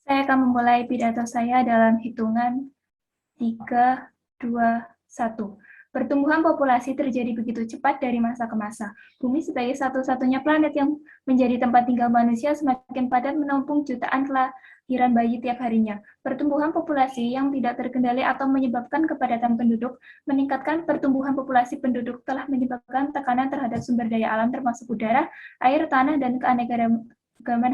Saya akan memulai pidato saya dalam hitungan 3, 2, 1. Pertumbuhan populasi terjadi begitu cepat dari masa ke masa. Bumi sebagai satu-satunya planet yang menjadi tempat tinggal manusia semakin padat menampung jutaan kelahiran bayi tiap harinya. Pertumbuhan populasi yang tidak terkendali atau menyebabkan kepadatan penduduk, meningkatkan pertumbuhan populasi penduduk telah menyebabkan tekanan terhadap sumber daya alam termasuk udara, air, tanah, dan keanekaragaman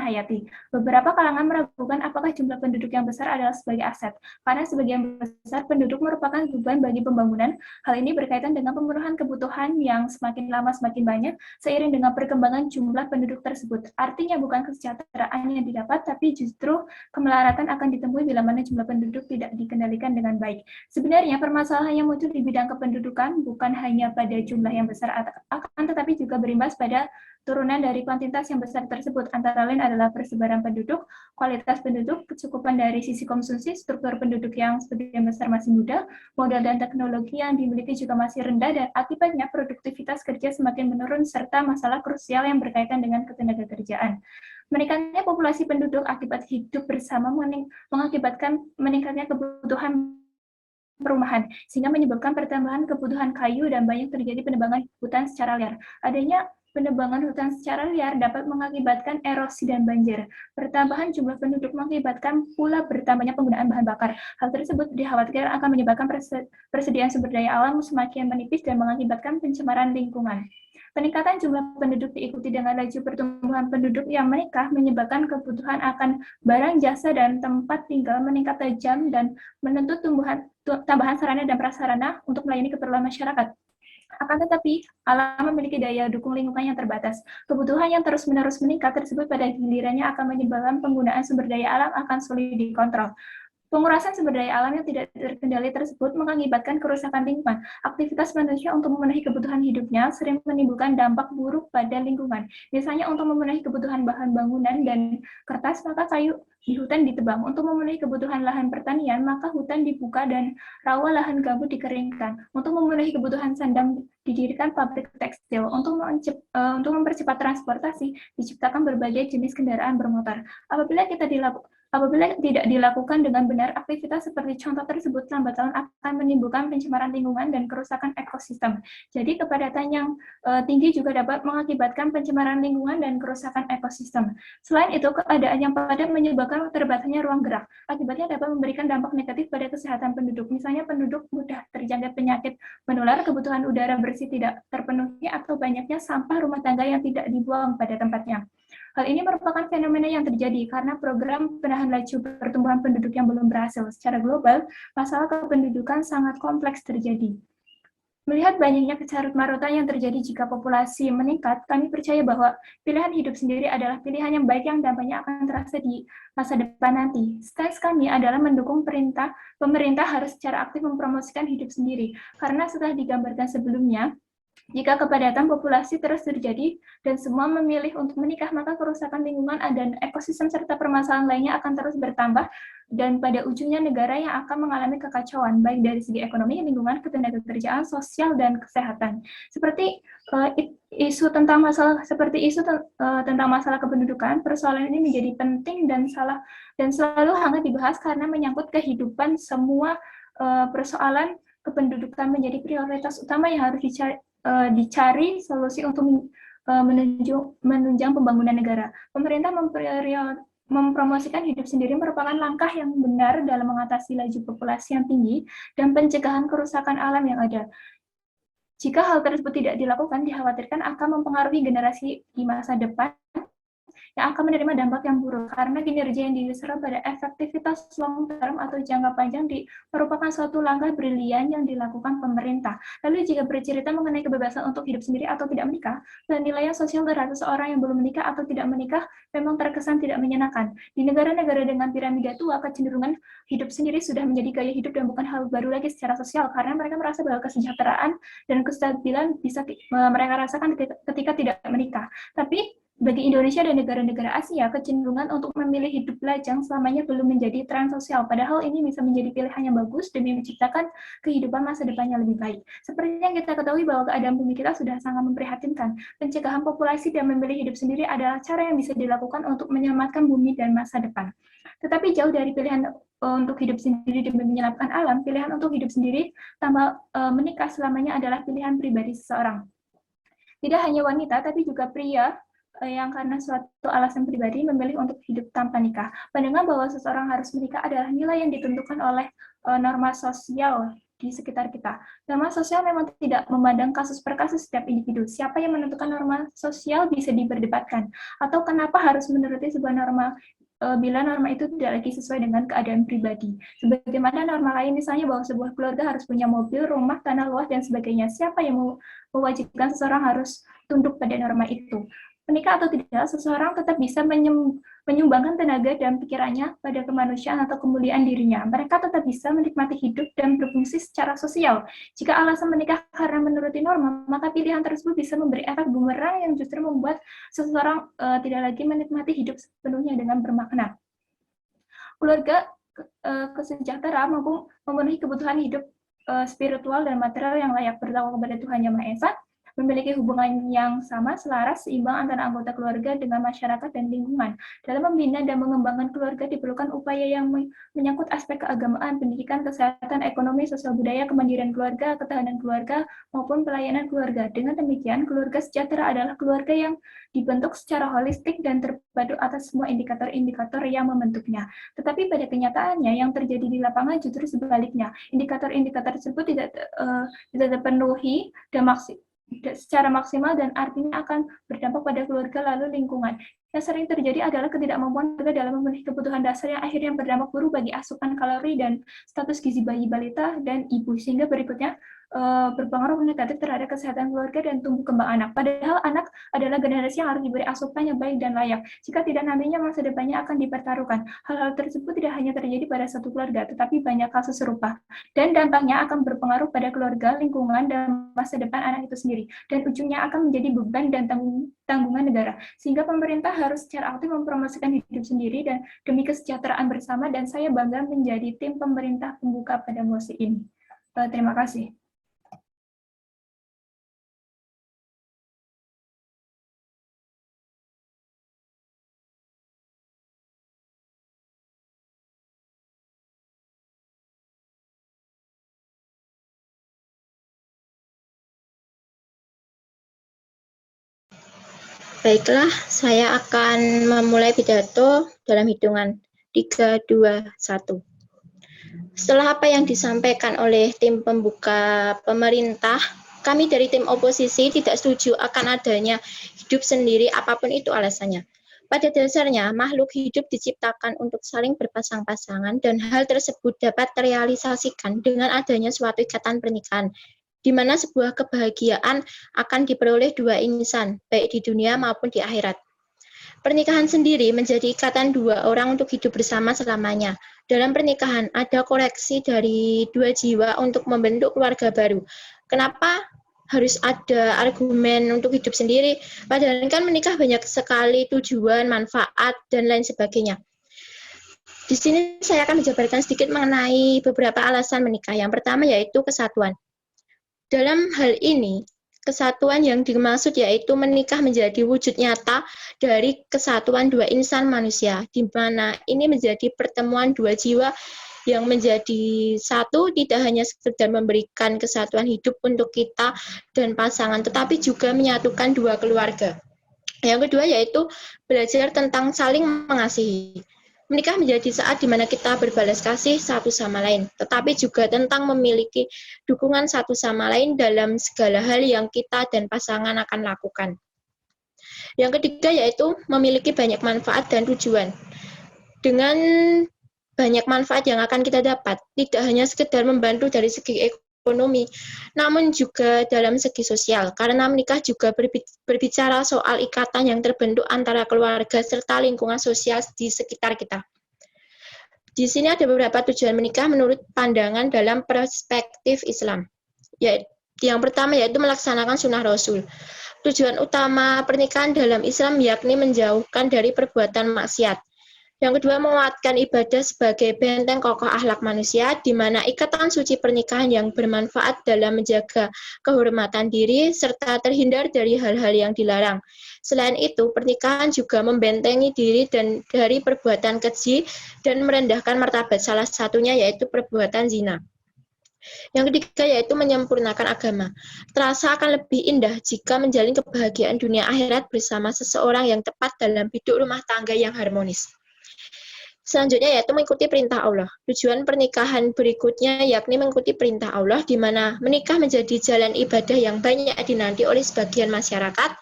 hayati. Beberapa kalangan meragukan apakah jumlah penduduk yang besar adalah sebagai aset, karena sebagian besar penduduk merupakan beban bagi pembangunan. Hal ini berkaitan dengan pemenuhan kebutuhan yang semakin lama semakin banyak seiring dengan perkembangan jumlah penduduk tersebut. Artinya bukan kesejahteraan yang didapat, tapi justru kemelaratan akan ditemui bila mana jumlah penduduk tidak dikendalikan dengan baik. Sebenarnya permasalahan yang muncul di bidang kependudukan bukan hanya pada jumlah yang besar, akan tetapi juga berimbas pada turunan dari kuantitas yang besar tersebut, antara lain adalah persebaran penduduk, kualitas penduduk, kecukupan dari sisi konsumsi, struktur penduduk yang sebagian besar masih muda, modal dan teknologi yang dimiliki juga masih rendah, dan akibatnya produktivitas kerja semakin menurun, serta masalah krusial yang berkaitan dengan ketenagakerjaan. Meningkatnya populasi penduduk akibat hidup bersama mengakibatkan meningkatnya kebutuhan perumahan, sehingga menyebabkan pertambahan kebutuhan kayu dan banyak terjadi penebangan hutan secara liar. Adanya penebangan hutan secara liar dapat mengakibatkan erosi dan banjir. Pertambahan jumlah penduduk mengakibatkan pula bertambahnya penggunaan bahan bakar. Hal tersebut dikhawatirkan akan menyebabkan persediaan sumber daya alam semakin menipis dan mengakibatkan pencemaran lingkungan. Peningkatan jumlah penduduk diikuti dengan laju pertumbuhan penduduk yang meningkat, menyebabkan kebutuhan akan barang, jasa, dan tempat tinggal meningkat tajam dan menuntut tambahan sarana dan prasarana untuk melayani keperluan masyarakat. Akan tetapi, alam memiliki daya dukung lingkungan yang terbatas. Kebutuhan yang terus-menerus meningkat tersebut pada gilirannya akan menyebabkan penggunaan sumber daya alam akan sulit dikontrol. Pengurasan sumber daya alam yang tidak terkendali tersebut mengakibatkan kerusakan lingkungan. Aktivitas manusia untuk memenuhi kebutuhan hidupnya sering menimbulkan dampak buruk pada lingkungan. Misalnya untuk memenuhi kebutuhan bahan bangunan dan kertas, maka kayu di hutan ditebang. Untuk memenuhi kebutuhan lahan pertanian, maka hutan dibuka dan rawa lahan gambut dikeringkan. Untuk memenuhi kebutuhan sandang, didirikan pabrik tekstil. Untuk mempercepat transportasi, diciptakan berbagai jenis kendaraan bermotor. Apabila tidak dilakukan dengan benar, aktivitas seperti contoh tersebut lambat laun akan menimbulkan pencemaran lingkungan dan kerusakan ekosistem. Jadi kepadatan yang tinggi juga dapat mengakibatkan pencemaran lingkungan dan kerusakan ekosistem. Selain itu, keadaan yang padat menyebabkan terbatasnya ruang gerak. Akibatnya dapat memberikan dampak negatif pada kesehatan penduduk. Misalnya penduduk mudah terjangkit penyakit menular, kebutuhan udara bersih tidak terpenuhi, atau banyaknya sampah rumah tangga yang tidak dibuang pada tempatnya. Hal ini merupakan fenomena yang terjadi karena program penahan laju pertumbuhan penduduk yang belum berhasil. Secara global, masalah kependudukan sangat kompleks terjadi. Melihat banyaknya kecarut-marutan yang terjadi jika populasi meningkat, kami percaya bahwa pilihan hidup sendiri adalah pilihan yang baik yang dampaknya akan terasa di masa depan nanti. Stance kami adalah mendukung pemerintah harus secara aktif mempromosikan hidup sendiri, karena setelah digambarkan sebelumnya, jika kepadatan populasi terus terjadi dan semua memilih untuk menikah, maka kerusakan lingkungan dan ekosistem serta permasalahan lainnya akan terus bertambah, dan pada ujungnya negara yang akan mengalami kekacauan, baik dari segi ekonomi, lingkungan, ketenagakerjaan, sosial, dan kesehatan. Seperti isu tentang masalah kependudukan, persoalan ini menjadi penting dan selalu hangat dibahas karena menyangkut kehidupan semua. Persoalan kependudukan menjadi prioritas utama yang harus dicari solusi untuk menunjang pembangunan negara. Pemerintah mempromosikan hidup sendiri merupakan langkah yang benar dalam mengatasi laju populasi yang tinggi dan pencegahan kerusakan alam yang ada. Jika hal tersebut tidak dilakukan, dikhawatirkan akan mempengaruhi generasi di masa depan yang akan menerima dampak yang buruk, karena kinerja yang didasarkan pada efektivitas long term atau jangka panjang merupakan suatu langkah brilian yang dilakukan pemerintah. Lalu jika bercerita mengenai kebebasan untuk hidup sendiri atau tidak menikah, penilaian sosial terhadap seorang yang belum menikah atau tidak menikah memang terkesan tidak menyenangkan. Di negara-negara dengan piramida tua, kecenderungan hidup sendiri sudah menjadi gaya hidup dan bukan hal baru lagi secara sosial, karena mereka merasa bahwa kesejahteraan dan kestabilan bisa mereka rasakan ketika tidak menikah. Tapi bagi Indonesia dan negara-negara Asia, kecenderungan untuk memilih hidup lajang selamanya belum menjadi tren sosial, padahal ini bisa menjadi pilihan yang bagus demi menciptakan kehidupan masa depannya lebih baik. Seperti yang kita ketahui bahwa keadaan bumi kita sudah sangat memprihatinkan. Pencegahan populasi dan memilih hidup sendiri adalah cara yang bisa dilakukan untuk menyelamatkan bumi dan masa depan. Tetapi jauh dari pilihan untuk hidup sendiri demi menyelamatkan alam, pilihan untuk hidup sendiri tanpa menikah selamanya adalah pilihan pribadi seseorang. Tidak hanya wanita, tapi juga pria yang karena suatu alasan pribadi memilih untuk hidup tanpa nikah. Pandangan bahwa seseorang harus menikah adalah nilai yang ditentukan oleh norma sosial di sekitar kita. Norma sosial memang tidak memandang kasus per kasus setiap individu. Siapa yang menentukan norma sosial bisa diperdebatkan. Atau kenapa harus menuruti sebuah norma bila norma itu tidak lagi sesuai dengan keadaan pribadi. Sebagaimana norma lain misalnya bahwa sebuah keluarga harus punya mobil, rumah, tanah luas, dan sebagainya. Siapa yang mewajibkan seseorang harus tunduk pada norma itu? Menikah atau tidak, seseorang tetap bisa menyumbangkan tenaga dan pikirannya pada kemanusiaan atau kemuliaan dirinya. Mereka tetap bisa menikmati hidup dan berfungsi secara sosial. Jika alasan menikah karena menuruti norma, maka pilihan tersebut bisa memberi efek bumerang yang justru membuat seseorang tidak lagi menikmati hidup sepenuhnya dengan bermakna. Keluarga kesejahtera mampu memenuhi kebutuhan hidup spiritual dan material yang layak bertakwa kepada Tuhan Yang Maha Esa, memiliki hubungan yang sama, selaras, seimbang antara anggota keluarga dengan masyarakat dan lingkungan. Dalam membina dan mengembangkan keluarga diperlukan upaya yang menyangkut aspek keagamaan, pendidikan, kesehatan, ekonomi, sosial budaya, kemandirian keluarga, ketahanan keluarga, maupun pelayanan keluarga. Dengan demikian, keluarga sejahtera adalah keluarga yang dibentuk secara holistik dan terpadu atas semua indikator-indikator yang membentuknya. Tetapi pada kenyataannya, yang terjadi di lapangan justru sebaliknya. Indikator-indikator tersebut tidak terpenuhi dan secara maksimal dan artinya akan berdampak pada keluarga lalu lingkungan. Yang sering terjadi adalah ketidakmampuan keluarga dalam memenuhi kebutuhan dasar yang akhirnya berdampak buruk bagi asupan kalori dan status gizi bayi balita dan ibu, sehingga berikutnya berpengaruh negatif terhadap kesehatan keluarga dan tumbuh kembang anak. Padahal anak adalah generasi yang harus diberi asupan yang baik dan layak. Jika tidak, nantinya masa depannya akan dipertaruhkan. Hal-hal tersebut tidak hanya terjadi pada satu keluarga, tetapi banyak kasus serupa. Dan dampaknya akan berpengaruh pada keluarga, lingkungan, dan masa depan anak itu sendiri. Dan ujungnya akan menjadi beban dan tanggungan negara. Sehingga pemerintah harus secara aktif mempromosikan hidup sendiri dan demi kesejahteraan bersama, dan saya bangga menjadi tim pemerintah pembuka pada mosi ini. Terima kasih. Baiklah, saya akan memulai pidato dalam hitungan 3, 2, 1. Setelah apa yang disampaikan oleh tim pembuka pemerintah, kami dari tim oposisi tidak setuju akan adanya hidup sendiri apapun itu alasannya. Pada dasarnya, makhluk hidup diciptakan untuk saling berpasang-pasangan dan hal tersebut dapat terrealisasikan dengan adanya suatu ikatan pernikahan, di mana sebuah kebahagiaan akan diperoleh dua insan, baik di dunia maupun di akhirat. Pernikahan sendiri menjadi ikatan dua orang untuk hidup bersama selamanya. Dalam pernikahan ada koreksi dari dua jiwa untuk membentuk keluarga baru. Kenapa harus ada argumen untuk hidup sendiri? Padahal kan menikah banyak sekali tujuan, manfaat, dan lain sebagainya. Di sini saya akan menjabarkan sedikit mengenai beberapa alasan menikah. Yang pertama yaitu kesatuan. Dalam hal ini, kesatuan yang dimaksud yaitu menikah menjadi wujud nyata dari kesatuan dua insan manusia, di mana ini menjadi pertemuan dua jiwa yang menjadi satu, tidak hanya sekedar memberikan kesatuan hidup untuk kita dan pasangan, tetapi juga menyatukan dua keluarga. Yang kedua yaitu belajar tentang saling mengasihi. Menikah menjadi saat di mana kita berbalas kasih satu sama lain, tetapi juga tentang memiliki dukungan satu sama lain dalam segala hal yang kita dan pasangan akan lakukan. Yang ketiga yaitu memiliki banyak manfaat dan tujuan. Dengan banyak manfaat yang akan kita dapat, tidak hanya sekedar membantu dari segi ekonomi, namun juga dalam segi sosial, karena menikah juga berbicara soal ikatan yang terbentuk antara keluarga serta lingkungan sosial di sekitar kita. Di sini ada beberapa tujuan menikah menurut pandangan dalam perspektif Islam. Yang pertama yaitu melaksanakan sunnah Rasul. Tujuan utama pernikahan dalam Islam yakni menjauhkan dari perbuatan maksiat. Yang kedua, menguatkan ibadah sebagai benteng kokoh akhlak manusia, di mana ikatan suci pernikahan yang bermanfaat dalam menjaga kehormatan diri, serta terhindar dari hal-hal yang dilarang. Selain itu, pernikahan juga membentengi diri dan dari perbuatan keji dan merendahkan martabat, salah satunya yaitu perbuatan zina. Yang ketiga yaitu menyempurnakan agama. Terasa akan lebih indah jika menjalin kebahagiaan dunia akhirat bersama seseorang yang tepat dalam hidup rumah tangga yang harmonis. Selanjutnya yaitu mengikuti perintah Allah. Tujuan pernikahan berikutnya yakni mengikuti perintah Allah, di mana menikah menjadi jalan ibadah yang banyak dinanti oleh sebagian masyarakat.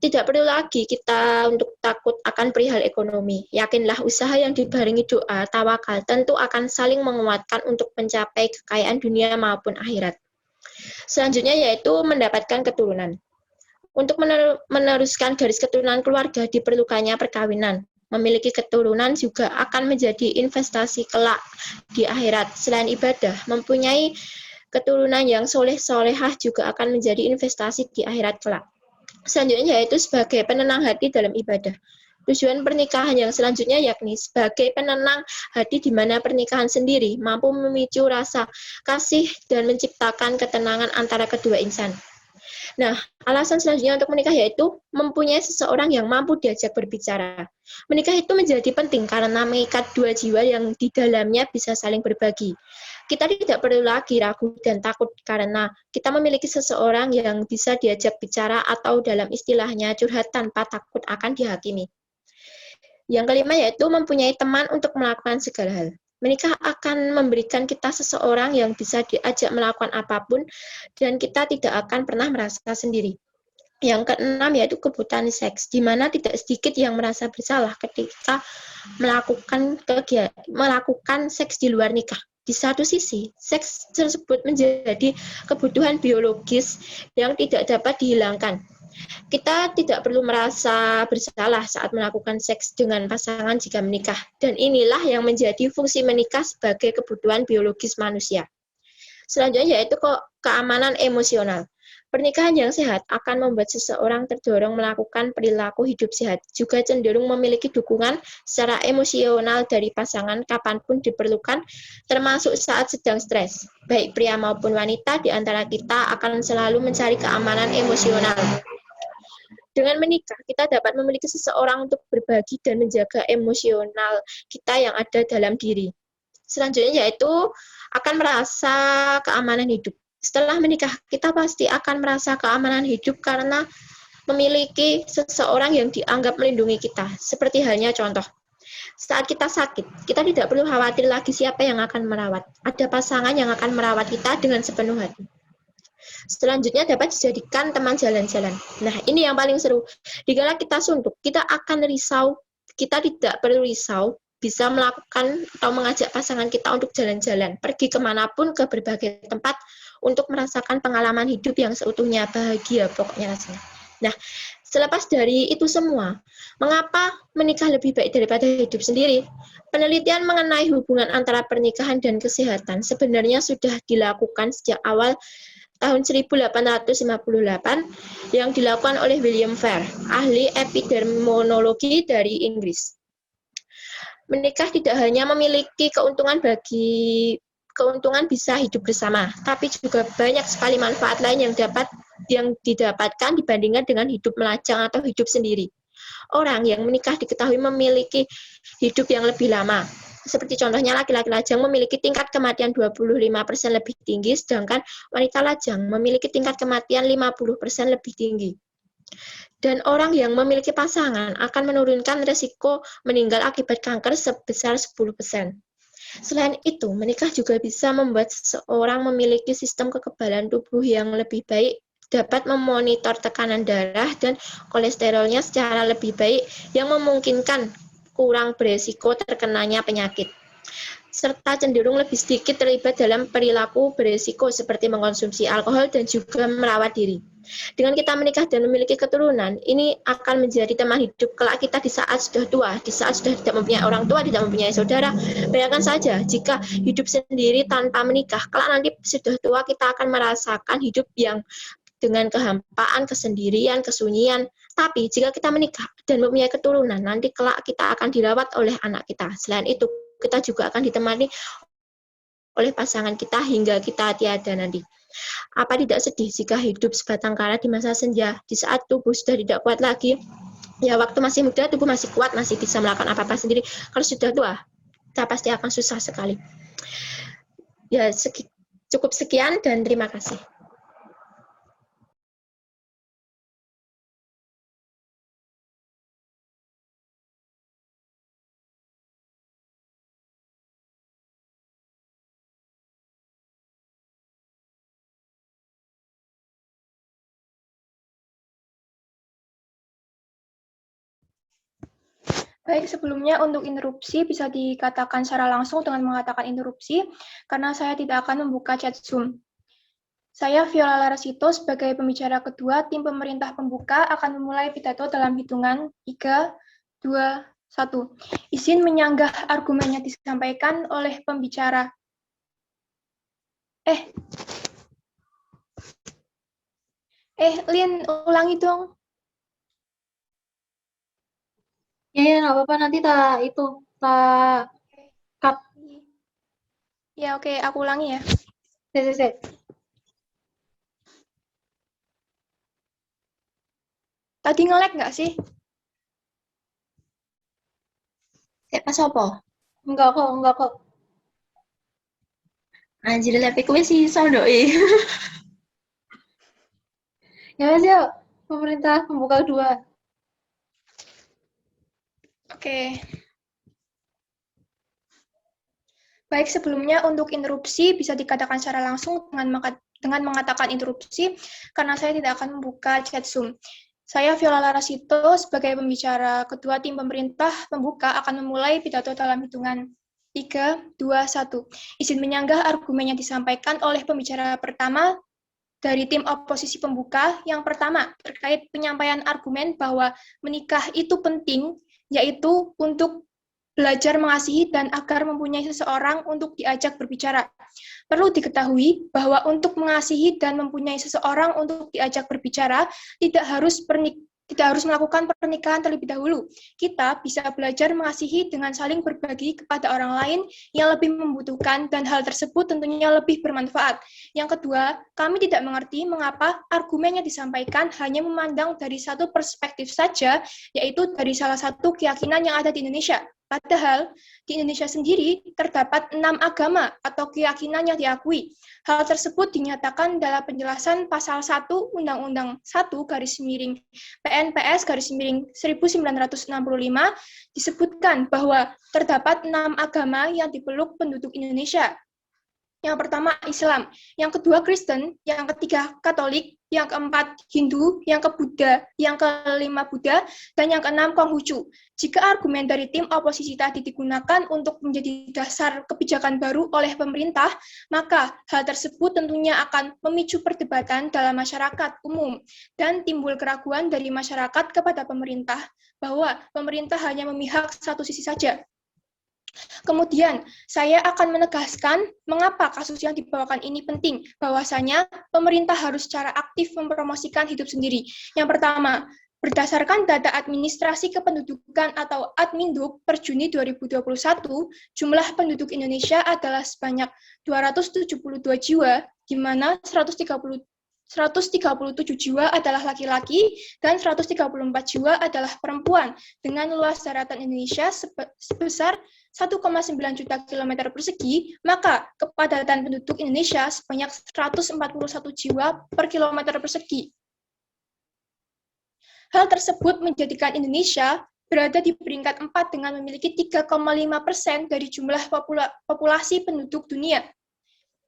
Tidak perlu lagi kita untuk takut akan perihal ekonomi. Yakinlah usaha yang dibarengi doa, tawakal, tentu akan saling menguatkan untuk mencapai kekayaan dunia maupun akhirat. Selanjutnya yaitu mendapatkan keturunan. Untuk meneruskan garis keturunan keluarga diperlukannya perkawinan. Memiliki keturunan juga akan menjadi investasi kelak di akhirat. Selain ibadah, mempunyai keturunan yang soleh-solehah juga akan menjadi investasi di akhirat kelak. Selanjutnya yaitu sebagai penenang hati dalam ibadah. Tujuan pernikahan yang selanjutnya yakni sebagai penenang hati, di mana pernikahan sendiri mampu memicu rasa kasih dan menciptakan ketenangan antara kedua insan. Nah, alasan selanjutnya untuk menikah yaitu mempunyai seseorang yang mampu diajak berbicara. Menikah itu menjadi penting karena mengikat dua jiwa yang di dalamnya bisa saling berbagi. Kita tidak perlu lagi ragu dan takut karena kita memiliki seseorang yang bisa diajak bicara atau dalam istilahnya curhat tanpa takut akan dihakimi. Yang kelima yaitu mempunyai teman untuk melakukan segala hal. Menikah akan memberikan kita seseorang yang bisa diajak melakukan apapun dan kita tidak akan pernah merasa sendiri. Yang keenam yaitu kebutuhan seks, di mana tidak sedikit yang merasa bersalah ketika melakukan seks di luar nikah. Di satu sisi, seks tersebut menjadi kebutuhan biologis yang tidak dapat dihilangkan. Kita tidak perlu merasa bersalah saat melakukan seks dengan pasangan jika menikah, dan inilah yang menjadi fungsi menikah sebagai kebutuhan biologis manusia. Selanjutnya yaitu keamanan emosional. Pernikahan yang sehat akan membuat seseorang terdorong melakukan perilaku hidup sehat, juga cenderung memiliki dukungan secara emosional dari pasangan kapanpun diperlukan, termasuk saat sedang stres. Baik pria maupun wanita di antara kita akan selalu mencari keamanan emosional. Dengan menikah, kita dapat memiliki seseorang untuk berbagi dan menjaga emosional kita yang ada dalam diri. Selanjutnya yaitu akan merasa keamanan hidup. Setelah menikah, kita pasti akan merasa keamanan hidup karena memiliki seseorang yang dianggap melindungi kita. Seperti halnya contoh, saat kita sakit, kita tidak perlu khawatir lagi siapa yang akan merawat. Ada pasangan yang akan merawat kita dengan sepenuh hati. Selanjutnya dapat dijadikan teman jalan-jalan. Nah, ini yang paling seru. Dikala kita suntuk, kita akan risau. Kita tidak perlu risau, bisa melakukan atau mengajak pasangan kita untuk jalan-jalan, pergi kemanapun ke berbagai tempat untuk merasakan pengalaman hidup yang seutuhnya, bahagia pokoknya rasanya. Nah, selepas dari itu semua, mengapa menikah lebih baik daripada hidup sendiri? Penelitian mengenai hubungan antara pernikahan dan kesehatan sebenarnya sudah dilakukan sejak awal tahun 1858 yang dilakukan oleh William Fair, ahli epidemiologi dari Inggris. Menikah tidak hanya memiliki keuntungan bisa hidup bersama, tapi juga banyak sekali manfaat lain yang didapatkan dibandingkan dengan hidup melajang atau hidup sendiri. Orang yang menikah diketahui memiliki hidup yang lebih lama. Seperti contohnya laki-laki lajang memiliki tingkat kematian 25% lebih tinggi, sedangkan wanita lajang memiliki tingkat kematian 50% lebih tinggi. Dan orang yang memiliki pasangan akan menurunkan risiko meninggal akibat kanker sebesar 10%. Selain itu, menikah juga bisa membuat seseorang memiliki sistem kekebalan tubuh yang lebih baik, dapat memonitor tekanan darah dan kolesterolnya secara lebih baik, yang memungkinkan kurang beresiko terkenanya penyakit, serta cenderung lebih sedikit terlibat dalam perilaku beresiko seperti mengkonsumsi alkohol dan juga merawat diri. Dengan kita menikah dan memiliki keturunan, ini akan menjadi teman hidup kelak kita di saat sudah tua, di saat sudah tidak mempunyai orang tua, tidak mempunyai saudara. Bayangkan saja, jika hidup sendiri tanpa menikah, kelak nanti sudah tua kita akan merasakan hidup yang dengan kehampaan, kesendirian, kesunyian. Tapi jika kita menikah dan mempunyai keturunan, nanti kelak kita akan dirawat oleh anak kita. Selain itu, kita juga akan ditemani oleh pasangan kita hingga kita tiada nanti. Apa tidak sedih jika hidup sebatang kara di masa senja, di saat tubuh sudah tidak kuat lagi? Ya, waktu masih muda, tubuh masih kuat, masih bisa melakukan apa-apa sendiri. Kalau sudah tua, kita pasti akan susah sekali. Ya, cukup sekian dan terima kasih. Baik, sebelumnya untuk interupsi bisa dikatakan secara langsung dengan mengatakan interupsi, karena saya tidak akan membuka chat Zoom. Saya Viola Larasito sebagai pembicara kedua tim pemerintah pembuka akan memulai pidato dalam hitungan 3, 2, 1. Izin menyanggah argumen yang disampaikan oleh pembicara. Lin, ulangi dong. Ya, nggak apa-apa, nanti tak cut. Ya, oke, aku ulangi ya. Set. Tadi nge-lag nggak sih? Pas apa? Enggak kok. Anjir, tapi kuwi sih sondoi. Ya, Mas, yuk. Pemerintah pembuka kedua. Oke. Baik, sebelumnya untuk interupsi bisa dikatakan secara langsung dengan mengatakan interupsi, karena saya tidak akan membuka chat Zoom. Saya Viola Larasito sebagai pembicara kedua tim pemerintah pembuka akan memulai pidato dalam hitungan 3, 2, 1. Izin menyanggah argumen yang disampaikan oleh pembicara pertama dari tim oposisi pembuka. Yang pertama, terkait penyampaian argumen bahwa menikah itu penting, yaitu untuk belajar mengasihi dan agar mempunyai seseorang untuk diajak berbicara. Perlu diketahui bahwa untuk mengasihi dan mempunyai seseorang untuk diajak berbicara tidak harus melakukan pernikahan terlebih dahulu. Kita bisa belajar mengasihi dengan saling berbagi kepada orang lain yang lebih membutuhkan dan hal tersebut tentunya lebih bermanfaat. Yang kedua, kami tidak mengerti mengapa argumen yang disampaikan hanya memandang dari satu perspektif saja, yaitu dari salah satu keyakinan yang ada di Indonesia. Padahal di Indonesia sendiri terdapat 6 agama atau keyakinan yang diakui. Hal tersebut dinyatakan dalam penjelasan pasal 1 Undang-Undang 1/PNPS/1965 disebutkan bahwa terdapat 6 agama yang dipeluk penduduk Indonesia. Yang pertama Islam, yang kedua Kristen, yang ketiga Katolik, yang keempat Hindu, yang kelima Buddha, dan yang keenam Konghucu. Jika argumen dari tim oposisi tadi digunakan untuk menjadi dasar kebijakan baru oleh pemerintah, maka hal tersebut tentunya akan memicu perdebatan dalam masyarakat umum dan timbul keraguan dari masyarakat kepada pemerintah bahwa pemerintah hanya memihak satu sisi saja. Kemudian, saya akan menegaskan mengapa kasus yang dibawakan ini penting, bahwasanya pemerintah harus secara aktif mempromosikan hidup sendiri. Yang pertama, berdasarkan data administrasi kependudukan atau Adminduk per Juni 2021, jumlah penduduk Indonesia adalah sebanyak 272 jiwa, di mana 137 jiwa adalah laki-laki dan 134 jiwa adalah perempuan, dengan luas daratan Indonesia sebesar 1,9 juta kilometer persegi, maka kepadatan penduduk Indonesia sebanyak 141 jiwa per kilometer persegi. Hal tersebut menjadikan Indonesia berada di peringkat 4 dengan memiliki 3,5% dari jumlah populasi penduduk dunia.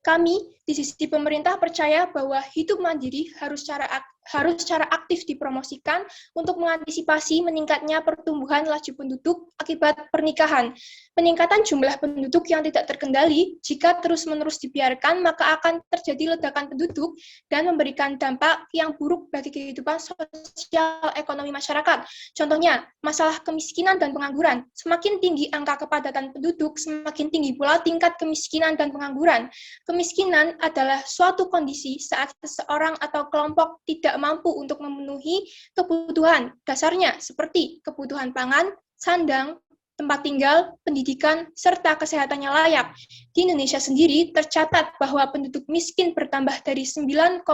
Kami di sisi pemerintah percaya bahwa hidup mandiri harus secara harus secara aktif dipromosikan untuk mengantisipasi meningkatnya pertumbuhan laju penduduk akibat pernikahan. Peningkatan jumlah penduduk yang tidak terkendali jika terus-menerus dibiarkan maka akan terjadi ledakan penduduk dan memberikan dampak yang buruk bagi kehidupan sosial ekonomi masyarakat. Contohnya, masalah kemiskinan dan pengangguran. Semakin tinggi angka kepadatan penduduk, semakin tinggi pula tingkat kemiskinan dan pengangguran. Kemiskinan adalah suatu kondisi saat seseorang atau kelompok tidak mampu untuk memenuhi kebutuhan dasarnya seperti kebutuhan pangan, sandang, tempat tinggal, pendidikan, serta kesehatannya layak. Di Indonesia sendiri tercatat bahwa penduduk miskin bertambah dari 9,78%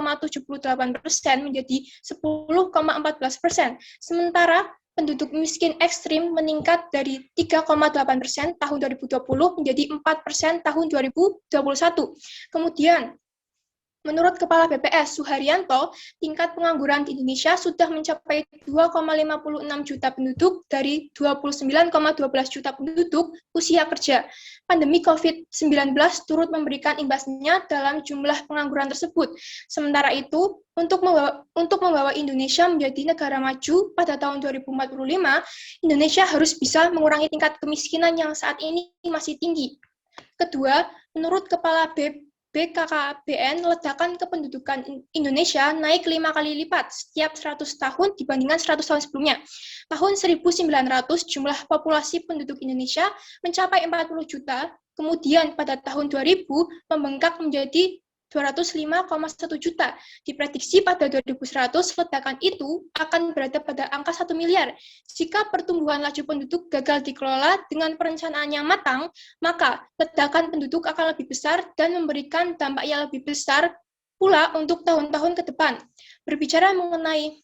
menjadi 10,14%. Sementara penduduk miskin ekstrim meningkat dari 3,8% tahun 2020 menjadi 4% tahun 2021. Kemudian, menurut Kepala BPS Suharyanto, tingkat pengangguran di Indonesia sudah mencapai 2,56 juta penduduk dari 29,12 juta penduduk usia kerja. Pandemi COVID-19 turut memberikan imbasnya dalam jumlah pengangguran tersebut. Sementara itu, untuk membawa Indonesia menjadi negara maju pada tahun 2045, Indonesia harus bisa mengurangi tingkat kemiskinan yang saat ini masih tinggi. Kedua, menurut Kepala BKKBN, ledakan kependudukan Indonesia naik 5 kali lipat setiap 100 tahun dibandingkan 100 tahun sebelumnya. Tahun 1900, jumlah populasi penduduk Indonesia mencapai 40 juta, kemudian pada tahun 2000 membengkak menjadi 205,1 juta. Diprediksi pada 2100, ledakan itu akan berada pada angka 1 miliar. Jika pertumbuhan laju penduduk gagal dikelola dengan perencanaan yang matang, maka ledakan penduduk akan lebih besar dan memberikan dampak yang lebih besar pula untuk tahun-tahun ke depan. Berbicara mengenai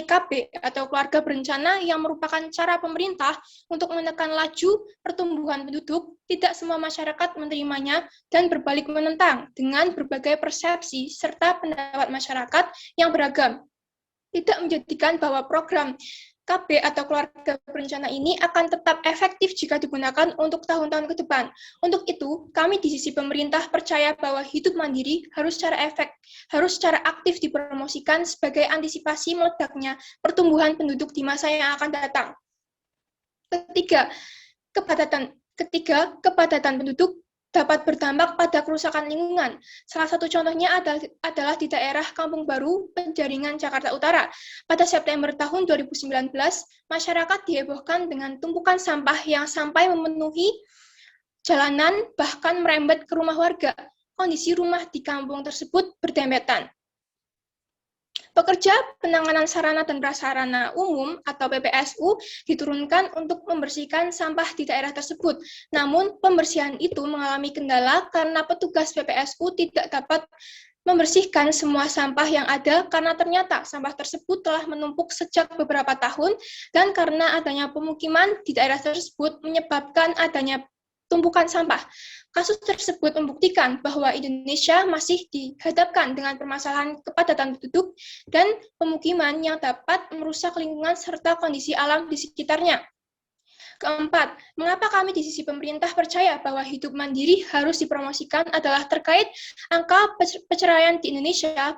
KB atau keluarga berencana yang merupakan cara pemerintah untuk menekan laju pertumbuhan penduduk, tidak semua masyarakat menerimanya dan berbalik menentang dengan berbagai persepsi serta pendapat masyarakat yang beragam. Tidak menjadikan bahwa program KB atau keluarga berencana ini akan tetap efektif jika digunakan untuk tahun-tahun ke depan. Untuk itu, kami di sisi pemerintah percaya bahwa hidup mandiri harus secara aktif dipromosikan sebagai antisipasi meledaknya pertumbuhan penduduk di masa yang akan datang. Ketiga, kepadatan penduduk dapat berdampak pada kerusakan lingkungan. Salah satu contohnya adalah di daerah Kampung Baru, Penjaringan, Jakarta Utara. Pada September tahun 2019, masyarakat dihebohkan dengan tumpukan sampah yang sampai memenuhi jalanan, bahkan merembet ke rumah warga. Kondisi rumah di kampung tersebut berdempetan. Pekerja penanganan sarana dan prasarana umum atau PPSU diturunkan untuk membersihkan sampah di daerah tersebut. Namun, pembersihan itu mengalami kendala karena petugas PPSU tidak dapat membersihkan semua sampah yang ada karena ternyata sampah tersebut telah menumpuk sejak beberapa tahun dan karena adanya pemukiman di daerah tersebut menyebabkan adanya tumpukan sampah. Kasus tersebut membuktikan bahwa Indonesia masih dihadapkan dengan permasalahan kepadatan penduduk dan pemukiman yang dapat merusak lingkungan serta kondisi alam di sekitarnya. Keempat, mengapa kami di sisi pemerintah percaya bahwa hidup mandiri harus dipromosikan adalah terkait angka perceraian di Indonesia.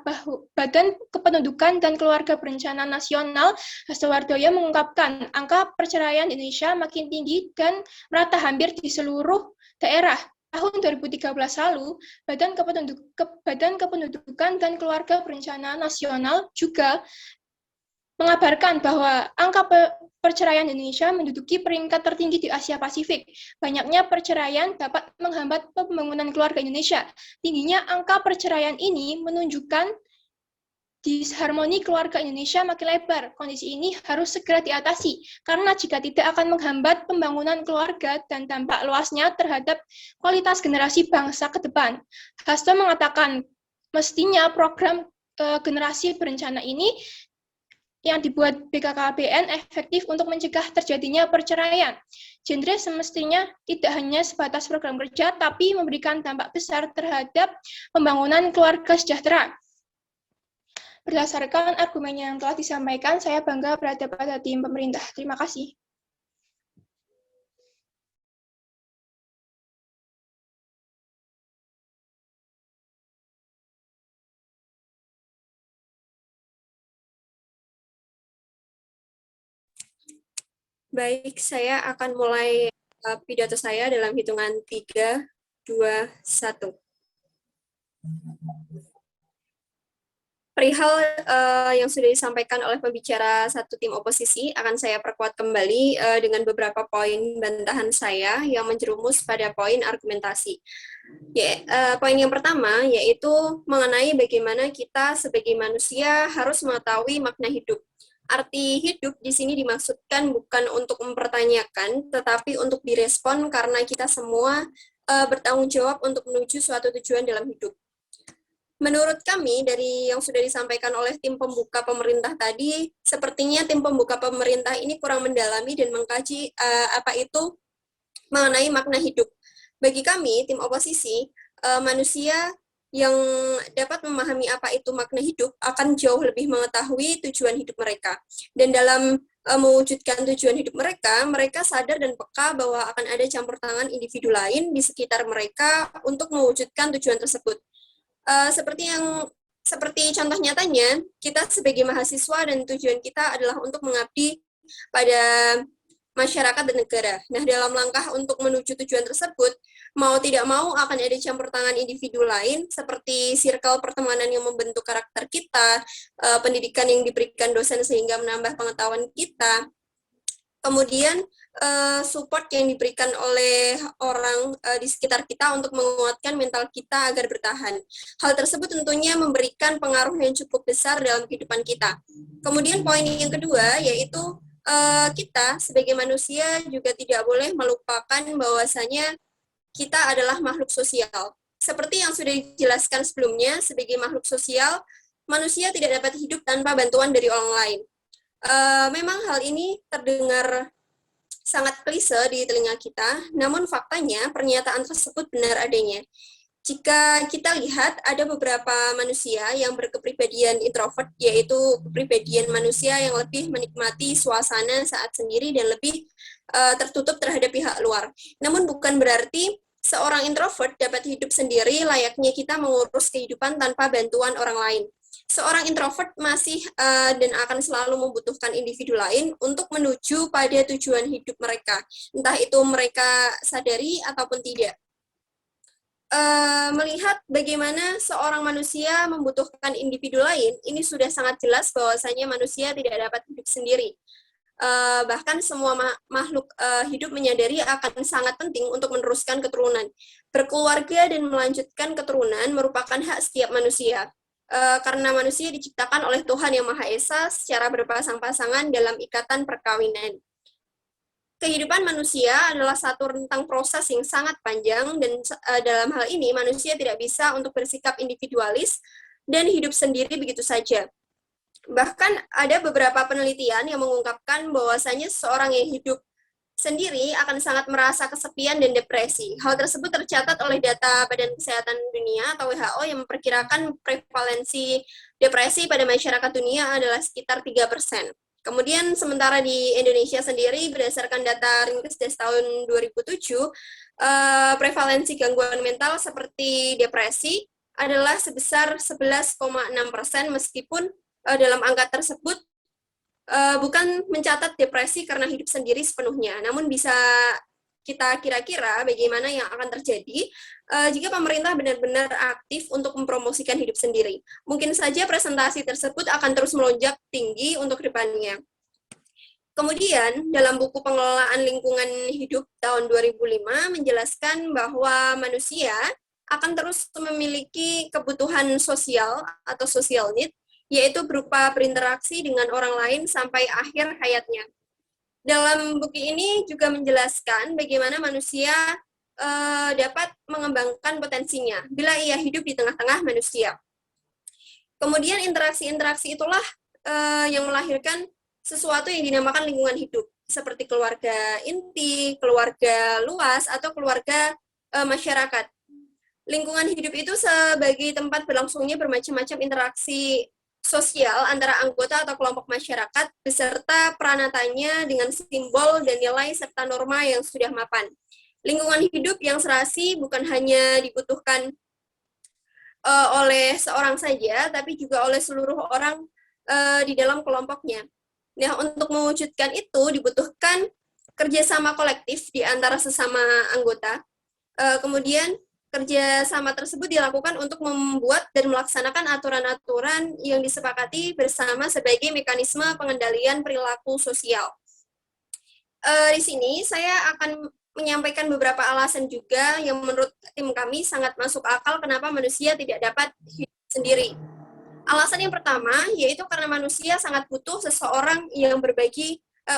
Badan Kependudukan dan Keluarga Berencana Nasional Hastowardoyo mengungkapkan angka perceraian di Indonesia makin tinggi dan merata hampir di seluruh daerah. Tahun 2013 lalu, Badan Kependudukan dan Keluarga Berencana Nasional juga mengabarkan bahwa angka perceraian Indonesia menduduki peringkat tertinggi di Asia Pasifik. Banyaknya perceraian dapat menghambat pembangunan keluarga Indonesia. Tingginya angka perceraian ini menunjukkan disharmoni keluarga Indonesia makin lebar. Kondisi ini harus segera diatasi, karena jika tidak akan menghambat pembangunan keluarga dan dampak luasnya terhadap kualitas generasi bangsa ke depan. Hasto mengatakan, mestinya program generasi berencana ini yang dibuat BKKBN efektif untuk mencegah terjadinya perceraian. Genre semestinya tidak hanya sebatas program kerja, tapi memberikan dampak besar terhadap pembangunan keluarga sejahtera. Berdasarkan argumen yang telah disampaikan, saya bangga berada pada tim pemerintah. Terima kasih. Baik, saya akan mulai pidato saya dalam hitungan 3, 2, 1. Perihal yang sudah disampaikan oleh pembicara satu tim oposisi, akan saya perkuat kembali dengan beberapa poin bantahan saya yang menjerumus pada poin argumentasi. Poin yang pertama yaitu mengenai bagaimana kita sebagai manusia harus mengetahui makna hidup. Arti hidup di sini dimaksudkan bukan untuk mempertanyakan, tetapi untuk direspon karena kita semua bertanggung jawab untuk menuju suatu tujuan dalam hidup. Menurut kami, dari yang sudah disampaikan oleh tim pembuka pemerintah tadi, sepertinya tim pembuka pemerintah ini kurang mendalami dan mengkaji apa itu mengenai makna hidup. Bagi kami, tim oposisi, manusia yang dapat memahami apa itu makna hidup akan jauh lebih mengetahui tujuan hidup mereka. Dan dalam mewujudkan tujuan hidup mereka, mereka sadar dan peka bahwa akan ada campur tangan individu lain di sekitar mereka untuk mewujudkan tujuan tersebut. Seperti contoh nyatanya, kita sebagai mahasiswa dan tujuan kita adalah untuk mengabdi pada masyarakat dan negara. Nah, dalam langkah untuk menuju tujuan tersebut, mau tidak mau akan ada campur tangan individu lain, seperti circle pertemanan yang membentuk karakter kita, pendidikan yang diberikan dosen sehingga menambah pengetahuan kita, kemudian support yang diberikan oleh orang di sekitar kita untuk menguatkan mental kita agar bertahan. Hal tersebut tentunya memberikan pengaruh yang cukup besar dalam kehidupan kita. Kemudian poin yang kedua yaitu kita sebagai manusia juga tidak boleh melupakan bahwasanya kita adalah makhluk sosial. Seperti yang sudah dijelaskan sebelumnya, sebagai makhluk sosial, manusia tidak dapat hidup tanpa bantuan dari orang lain. Memang hal ini terdengar sangat klise di telinga kita, namun faktanya pernyataan tersebut benar adanya. Jika kita lihat, ada beberapa manusia yang berkepribadian introvert, yaitu kepribadian manusia yang lebih menikmati suasana saat sendiri dan lebih tertutup terhadap pihak luar. Namun bukan berarti seorang introvert dapat hidup sendiri layaknya kita mengurus kehidupan tanpa bantuan orang lain. Seorang introvert masih dan akan selalu membutuhkan individu lain untuk menuju pada tujuan hidup mereka, entah itu mereka sadari ataupun tidak. Melihat bagaimana seorang manusia membutuhkan individu lain, ini sudah sangat jelas bahwasanya manusia tidak dapat hidup sendiri. Bahkan semua makhluk hidup menyadari akan sangat penting untuk meneruskan keturunan. Berkeluarga dan melanjutkan keturunan merupakan hak setiap manusia. Karena manusia diciptakan oleh Tuhan Yang Maha Esa secara berpasang-pasangan dalam ikatan perkawinan. Kehidupan manusia adalah satu rentang proses yang sangat panjang dan dalam hal ini manusia tidak bisa untuk bersikap individualis dan hidup sendiri begitu saja. Bahkan ada beberapa penelitian yang mengungkapkan bahwasanya seorang yang hidup sendiri akan sangat merasa kesepian dan depresi. Hal tersebut tercatat oleh data Badan Kesehatan Dunia atau WHO yang memperkirakan prevalensi depresi pada masyarakat dunia adalah sekitar 3%. Kemudian sementara di Indonesia sendiri berdasarkan data Rinkesdas tahun 2007, prevalensi gangguan mental seperti depresi adalah sebesar 11,6% meskipun dalam angka tersebut bukan mencatat depresi karena hidup sendiri sepenuhnya, namun bisa kita kira-kira bagaimana yang akan terjadi jika pemerintah benar-benar aktif untuk mempromosikan hidup sendiri. Mungkin saja presentasi tersebut akan terus melonjak tinggi untuk depannya. Kemudian, dalam buku Pengelolaan Lingkungan Hidup tahun 2005 menjelaskan bahwa manusia akan terus memiliki kebutuhan sosial atau social need, yaitu berupa berinteraksi dengan orang lain sampai akhir hayatnya. Dalam buku ini juga menjelaskan bagaimana manusia dapat mengembangkan potensinya bila ia hidup di tengah-tengah manusia. Kemudian interaksi-interaksi itulah yang melahirkan sesuatu yang dinamakan lingkungan hidup, seperti keluarga inti, keluarga luas, atau keluarga masyarakat. Lingkungan hidup itu sebagai tempat berlangsungnya bermacam-macam interaksi sosial antara anggota atau kelompok masyarakat beserta peranatanya dengan simbol dan nilai serta norma yang sudah mapan. Lingkungan hidup yang serasi bukan hanya dibutuhkan oleh seorang saja, tapi juga oleh seluruh orang di dalam kelompoknya. Nah, untuk mewujudkan itu dibutuhkan kerjasama kolektif di antara sesama anggota. Kemudian kerjasama tersebut dilakukan untuk membuat dan melaksanakan aturan-aturan yang disepakati bersama sebagai mekanisme pengendalian perilaku sosial. Di sini saya akan menyampaikan beberapa alasan juga yang menurut tim kami sangat masuk akal kenapa manusia tidak dapat hidup sendiri. Alasan yang pertama yaitu karena manusia sangat butuh seseorang yang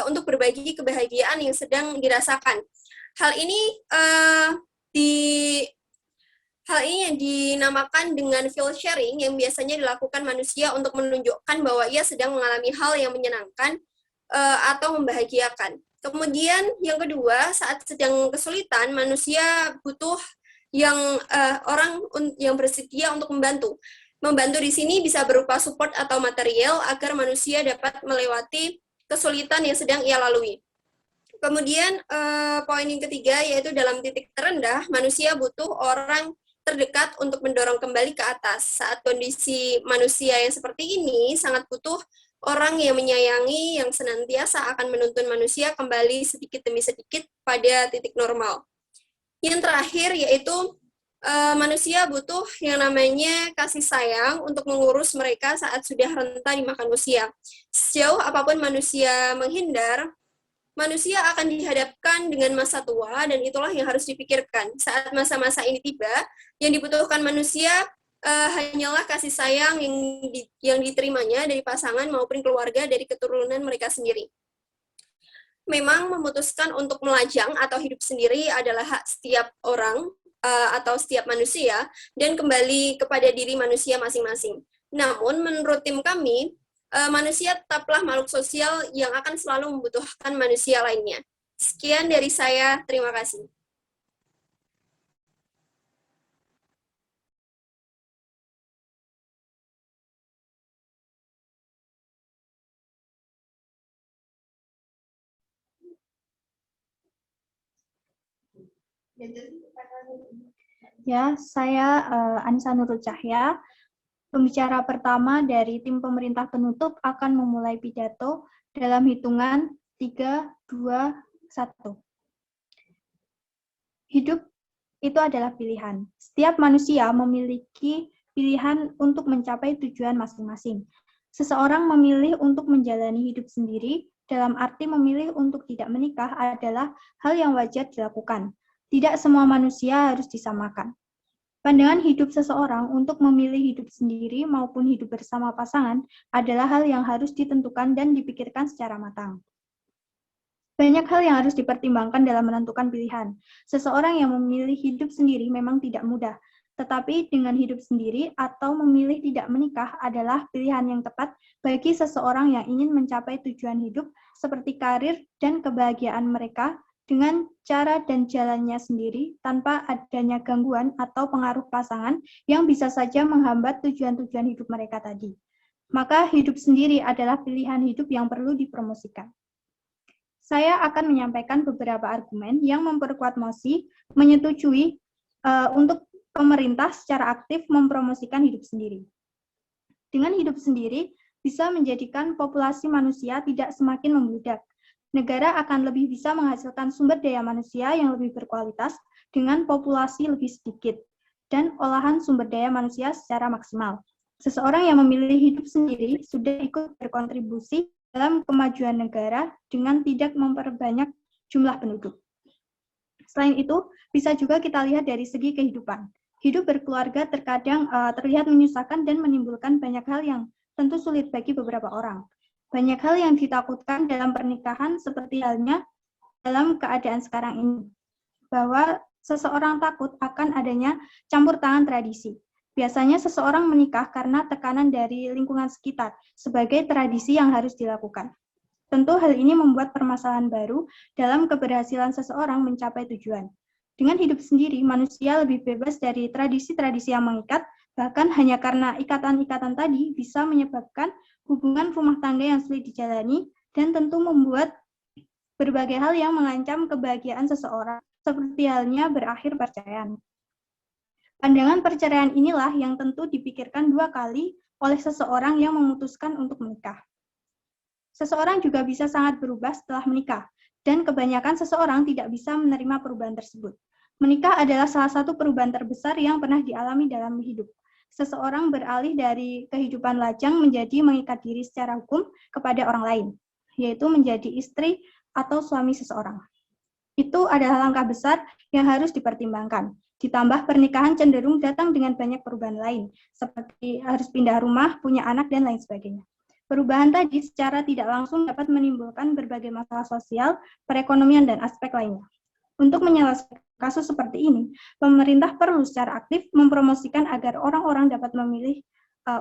untuk berbagi kebahagiaan yang sedang dirasakan. Hal ini yang dinamakan dengan feel sharing yang biasanya dilakukan manusia untuk menunjukkan bahwa ia sedang mengalami hal yang menyenangkan atau membahagiakan. Kemudian yang kedua, saat sedang kesulitan, manusia butuh orang yang bersedia untuk membantu. Membantu di sini bisa berupa support atau material agar manusia dapat melewati kesulitan yang sedang ia lalui. Kemudian poin yang ketiga yaitu dalam titik terendah, manusia butuh orang terdekat untuk mendorong kembali ke atas. Saat kondisi manusia yang seperti ini sangat butuh orang yang menyayangi, yang senantiasa akan menuntun manusia kembali sedikit demi sedikit pada titik normal. Yang terakhir yaitu manusia butuh yang namanya kasih sayang untuk mengurus mereka saat sudah rentan dimakan usia. Sejauh apapun manusia menghindar, manusia akan dihadapkan dengan masa tua dan itulah yang harus dipikirkan. Saat masa-masa ini tiba, yang dibutuhkan manusia hanyalah kasih sayang yang diterimanya dari pasangan maupun keluarga dari keturunan mereka sendiri. Memang memutuskan untuk melajang atau hidup sendiri adalah hak setiap orang atau setiap manusia dan kembali kepada diri manusia masing-masing. Namun menurut tim kami, manusia tetaplah makhluk sosial yang akan selalu membutuhkan manusia lainnya. Sekian dari saya, terima kasih. Ya, saya Anissa Nurul Cahya. Pembicara pertama dari tim pemerintah penutup akan memulai pidato dalam hitungan 3, 2, 1. Hidup itu adalah pilihan. Setiap manusia memiliki pilihan untuk mencapai tujuan masing-masing. Seseorang memilih untuk menjalani hidup sendiri, dalam arti memilih untuk tidak menikah adalah hal yang wajar dilakukan. Tidak semua manusia harus disamakan. Pandangan hidup seseorang untuk memilih hidup sendiri maupun hidup bersama pasangan adalah hal yang harus ditentukan dan dipikirkan secara matang. Banyak hal yang harus dipertimbangkan dalam menentukan pilihan. Seseorang yang memilih hidup sendiri memang tidak mudah, tetapi dengan hidup sendiri atau memilih tidak menikah adalah pilihan yang tepat bagi seseorang yang ingin mencapai tujuan hidup seperti karir dan kebahagiaan mereka dengan cara dan jalannya sendiri tanpa adanya gangguan atau pengaruh pasangan yang bisa saja menghambat tujuan-tujuan hidup mereka tadi. Maka hidup sendiri adalah pilihan hidup yang perlu dipromosikan. Saya akan menyampaikan beberapa argumen yang memperkuat mosi menyetujui untuk pemerintah secara aktif mempromosikan hidup sendiri. Dengan hidup sendiri bisa menjadikan populasi manusia tidak semakin membludak. Negara akan lebih bisa menghasilkan sumber daya manusia yang lebih berkualitas dengan populasi lebih sedikit dan olahan sumber daya manusia secara maksimal. Seseorang yang memilih hidup sendiri sudah ikut berkontribusi dalam kemajuan negara dengan tidak memperbanyak jumlah penduduk. Selain itu, bisa juga kita lihat dari segi kehidupan. Hidup berkeluarga terkadang terlihat menyusahkan dan menimbulkan banyak hal yang tentu sulit bagi beberapa orang. Banyak hal yang ditakutkan dalam pernikahan seperti halnya dalam keadaan sekarang ini, bahwa seseorang takut akan adanya campur tangan tradisi. Biasanya seseorang menikah karena tekanan dari lingkungan sekitar sebagai tradisi yang harus dilakukan. Tentu hal ini membuat permasalahan baru dalam keberhasilan seseorang mencapai tujuan. Dengan hidup sendiri, manusia lebih bebas dari tradisi-tradisi yang mengikat, bahkan hanya karena ikatan-ikatan tadi bisa menyebabkan hubungan rumah tangga yang sulit dijalani dan tentu membuat berbagai hal yang mengancam kebahagiaan seseorang, seperti halnya berakhir perceraian. Pandangan perceraian inilah yang tentu dipikirkan 2 kali oleh seseorang yang memutuskan untuk menikah. Seseorang juga bisa sangat berubah setelah menikah. dan kebanyakan seseorang tidak bisa menerima perubahan tersebut. Menikah adalah salah satu perubahan terbesar yang pernah dialami dalam hidup. Seseorang beralih dari kehidupan lajang menjadi mengikat diri secara hukum kepada orang lain, yaitu menjadi istri atau suami seseorang. Itu adalah langkah besar yang harus dipertimbangkan. Ditambah pernikahan cenderung datang dengan banyak perubahan lain, seperti harus pindah rumah, punya anak, dan lain sebagainya. Perubahan tadi secara tidak langsung dapat menimbulkan berbagai masalah sosial, perekonomian, dan aspek lainnya. Untuk menyelesaikan kasus seperti ini, pemerintah perlu secara aktif mempromosikan agar orang-orang dapat memilih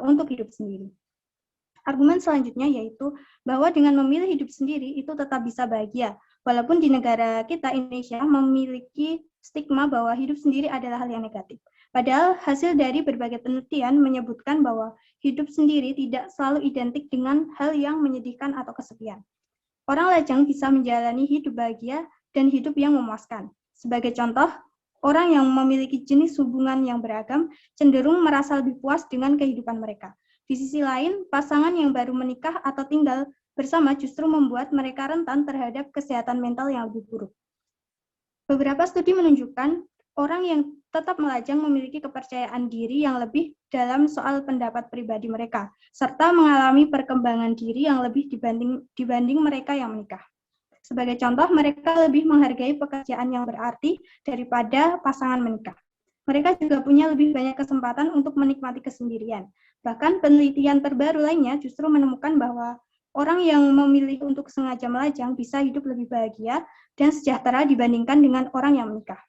untuk hidup sendiri. Argumen selanjutnya yaitu bahwa dengan memilih hidup sendiri itu tetap bisa bahagia, walaupun di negara kita, Indonesia, memiliki stigma bahwa hidup sendiri adalah hal yang negatif. Padahal hasil dari berbagai penelitian menyebutkan bahwa hidup sendiri tidak selalu identik dengan hal yang menyedihkan atau kesepian. Orang lajang bisa menjalani hidup bahagia dan hidup yang memuaskan. Sebagai contoh, orang yang memiliki jenis hubungan yang beragam cenderung merasa lebih puas dengan kehidupan mereka. Di sisi lain, pasangan yang baru menikah atau tinggal bersama justru membuat mereka rentan terhadap kesehatan mental yang lebih buruk. Beberapa studi menunjukkan orang yang tetap melajang memiliki kepercayaan diri yang lebih dalam soal pendapat pribadi mereka, serta mengalami perkembangan diri yang lebih dibanding mereka yang menikah. Sebagai contoh, mereka lebih menghargai pekerjaan yang berarti daripada pasangan menikah. Mereka juga punya lebih banyak kesempatan untuk menikmati kesendirian. Bahkan penelitian terbaru lainnya justru menemukan bahwa orang yang memilih untuk sengaja melajang bisa hidup lebih bahagia dan sejahtera dibandingkan dengan orang yang menikah.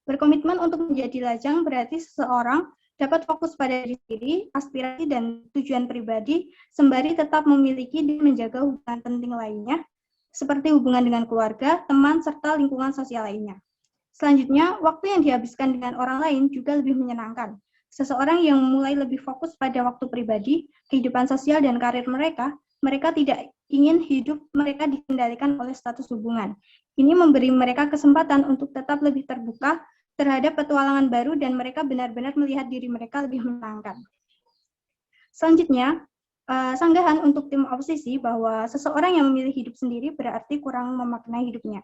Berkomitmen untuk menjadi lajang berarti seseorang dapat fokus pada diri sendiri, aspirasi dan tujuan pribadi, sembari tetap memiliki dan menjaga hubungan penting lainnya, seperti hubungan dengan keluarga, teman, serta lingkungan sosial lainnya. Selanjutnya, waktu yang dihabiskan dengan orang lain juga lebih menyenangkan. Seseorang yang mulai lebih fokus pada waktu pribadi, kehidupan sosial, dan karir mereka tidak ingin hidup mereka dikendalikan oleh status hubungan. Ini memberi mereka kesempatan untuk tetap lebih terbuka terhadap petualangan baru dan mereka benar-benar melihat diri mereka lebih menyenangkan. Selanjutnya, sanggahan untuk tim oposisi bahwa seseorang yang memilih hidup sendiri berarti kurang memaknai hidupnya.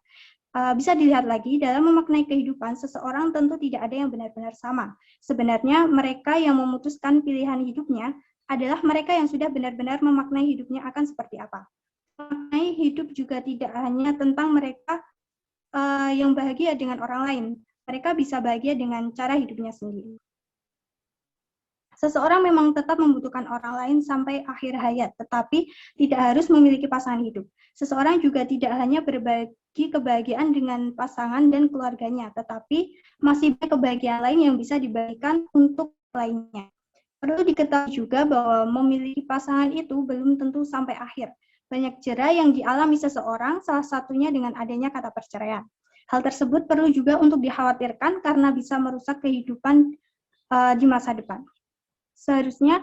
Bisa dilihat lagi, dalam memaknai kehidupan, seseorang tentu tidak ada yang benar-benar sama. Sebenarnya, mereka yang memutuskan pilihan hidupnya adalah mereka yang sudah benar-benar memaknai hidupnya akan seperti apa. Memaknai hidup juga tidak hanya tentang mereka yang bahagia dengan orang lain. Mereka bisa bahagia dengan cara hidupnya sendiri. Seseorang memang tetap membutuhkan orang lain sampai akhir hayat, tetapi tidak harus memiliki pasangan hidup. Seseorang juga tidak hanya berbagi kebahagiaan dengan pasangan dan keluarganya, tetapi masih banyak kebahagiaan lain yang bisa dibagikan untuk lainnya. Perlu diketahui juga bahwa memiliki pasangan itu belum tentu sampai akhir. Banyak jera yang dialami seseorang, salah satunya dengan adanya kata perceraian. Hal tersebut perlu juga untuk dikhawatirkan karena bisa merusak kehidupan di masa depan. Seharusnya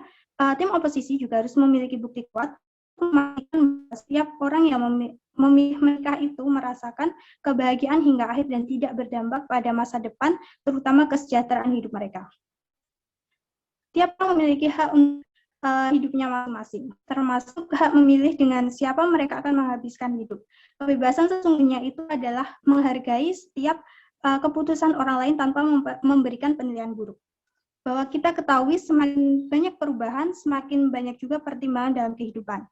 tim oposisi juga harus memiliki bukti kuat untuk memastikan setiap orang yang memilih menikah itu merasakan kebahagiaan hingga akhir dan tidak berdampak pada masa depan, terutama kesejahteraan hidup mereka. Tiap orang memiliki hak untuk hidupnya masing-masing, termasuk hak memilih dengan siapa mereka akan menghabiskan hidup. Kebebasan sesungguhnya itu adalah menghargai setiap keputusan orang lain tanpa memberikan penilaian buruk. Bahwa kita ketahui semakin banyak perubahan, semakin banyak juga pertimbangan dalam kehidupan.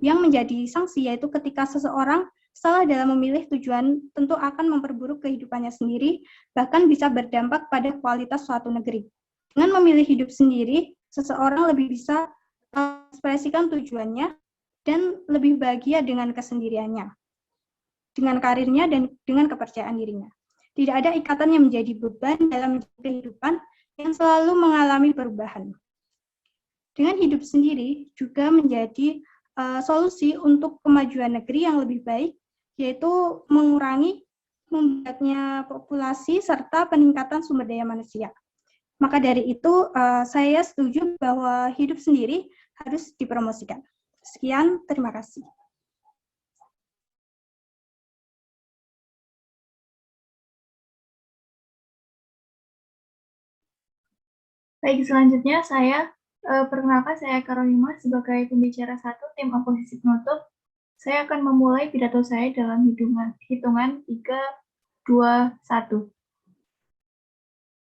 Yang menjadi sanksi yaitu ketika seseorang salah dalam memilih tujuan tentu akan memperburuk kehidupannya sendiri, bahkan bisa berdampak pada kualitas suatu negeri. Dengan memilih hidup sendiri, seseorang lebih bisa mengekspresikan tujuannya dan lebih bahagia dengan kesendiriannya, dengan karirnya dan dengan kepercayaan dirinya. Tidak ada ikatan yang menjadi beban dalam kehidupan yang selalu mengalami perubahan. Dengan hidup sendiri juga menjadi solusi untuk kemajuan negeri yang lebih baik, yaitu mengurangi memberatnya populasi serta peningkatan sumber daya manusia. Maka dari itu, saya setuju bahwa hidup sendiri harus dipromosikan. Sekian, terima kasih. Baik, selanjutnya perkenalkan saya Karolina sebagai pembicara 1 tim oposisi penutup. Saya akan memulai pidato saya dalam hitungan 3, 2, 1.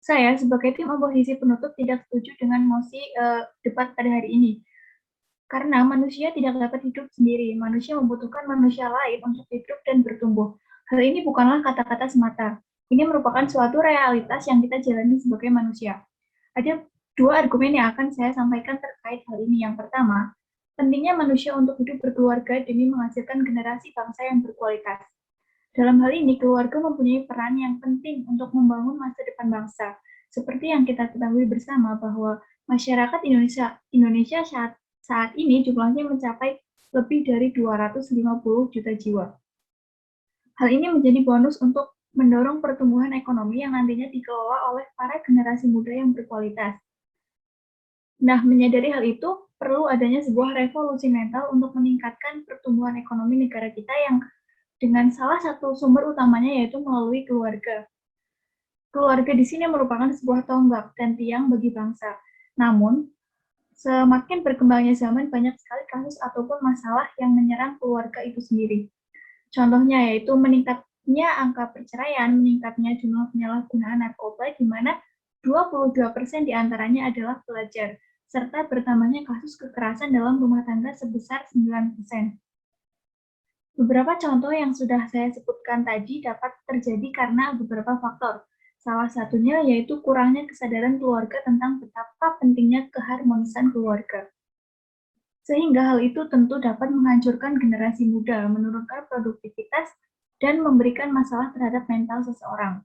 Saya sebagai tim oposisi penutup tidak setuju dengan mosi debat pada hari ini. Karena manusia tidak dapat hidup sendiri, manusia membutuhkan manusia lain untuk hidup dan bertumbuh. Hal ini bukanlah kata-kata semata. Ini merupakan suatu realitas yang kita jalani sebagai manusia. Ada 2 argumen yang akan saya sampaikan terkait hal ini. Yang pertama, pentingnya manusia untuk hidup berkeluarga demi menghasilkan generasi bangsa yang berkualitas. Dalam hal ini, keluarga mempunyai peran yang penting untuk membangun masa depan bangsa. Seperti yang kita ketahui bersama bahwa masyarakat Indonesia saat ini jumlahnya mencapai lebih dari 250 juta jiwa. Hal ini menjadi bonus untuk mendorong pertumbuhan ekonomi yang nantinya dikelola oleh para generasi muda yang berkualitas. Nah, menyadari hal itu, perlu adanya sebuah revolusi mental untuk meningkatkan pertumbuhan ekonomi negara kita yang dengan salah satu sumber utamanya yaitu melalui keluarga. Keluarga di sini merupakan sebuah tonggak dan tiang bagi bangsa. Namun, semakin berkembangnya zaman, banyak sekali kasus ataupun masalah yang menyerang keluarga itu sendiri. Contohnya yaitu meningkatnya angka perceraian, meningkatnya jumlah penyalahgunaan narkoba, di mana 22% diantaranya adalah pelajar, serta bertambahnya kasus kekerasan dalam rumah tangga sebesar 9%. Beberapa contoh yang sudah saya sebutkan tadi dapat terjadi karena beberapa faktor. Salah satunya yaitu kurangnya kesadaran keluarga tentang betapa pentingnya keharmonisan keluarga. Sehingga hal itu tentu dapat menghancurkan generasi muda, menurunkan produktivitas, dan memberikan masalah terhadap mental seseorang.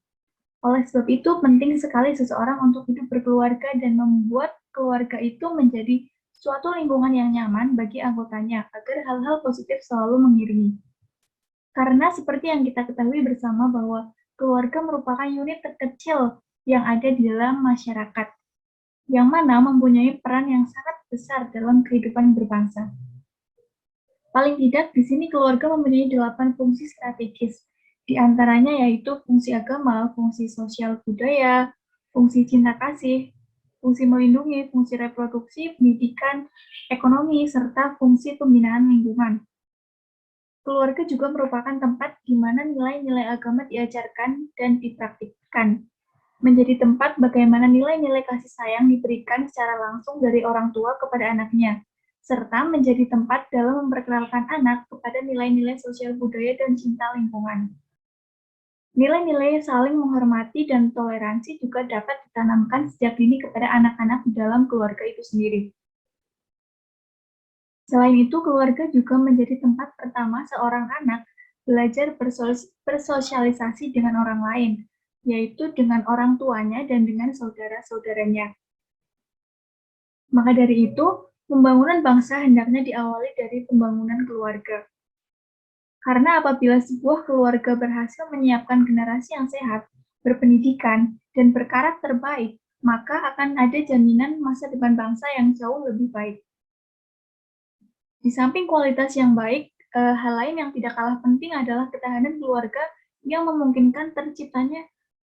Oleh sebab itu, penting sekali seseorang untuk hidup berkeluarga dan membuat keluarga itu menjadi suatu lingkungan yang nyaman bagi anggotanya, agar hal-hal positif selalu mengiringi. Karena seperti yang kita ketahui bersama bahwa keluarga merupakan unit terkecil yang ada di dalam masyarakat, yang mana mempunyai peran yang sangat besar dalam kehidupan berbangsa. Paling tidak, di sini keluarga mempunyai 8 fungsi strategis, di antaranya yaitu fungsi agama, fungsi sosial budaya, fungsi cinta kasih, fungsi melindungi, fungsi reproduksi, pendidikan, ekonomi, serta fungsi pembinaan lingkungan. Keluarga juga merupakan tempat di mana nilai-nilai agama diajarkan dan dipraktikkan. Menjadi tempat bagaimana nilai-nilai kasih sayang diberikan secara langsung dari orang tua kepada anaknya, serta menjadi tempat dalam memperkenalkan anak kepada nilai-nilai sosial budaya dan cinta lingkungan. Nilai-nilai saling menghormati dan toleransi juga dapat ditanamkan sejak dini kepada anak-anak di dalam keluarga itu sendiri. Selain itu, keluarga juga menjadi tempat pertama seorang anak belajar bersosialisasi dengan orang lain, yaitu dengan orang tuanya dan dengan saudara-saudaranya. Maka dari itu, pembangunan bangsa hendaknya diawali dari pembangunan keluarga. Karena apabila sebuah keluarga berhasil menyiapkan generasi yang sehat, berpendidikan, dan berkarakter baik, maka akan ada jaminan masa depan bangsa yang jauh lebih baik. Di samping kualitas yang baik, hal lain yang tidak kalah penting adalah ketahanan keluarga yang memungkinkan terciptanya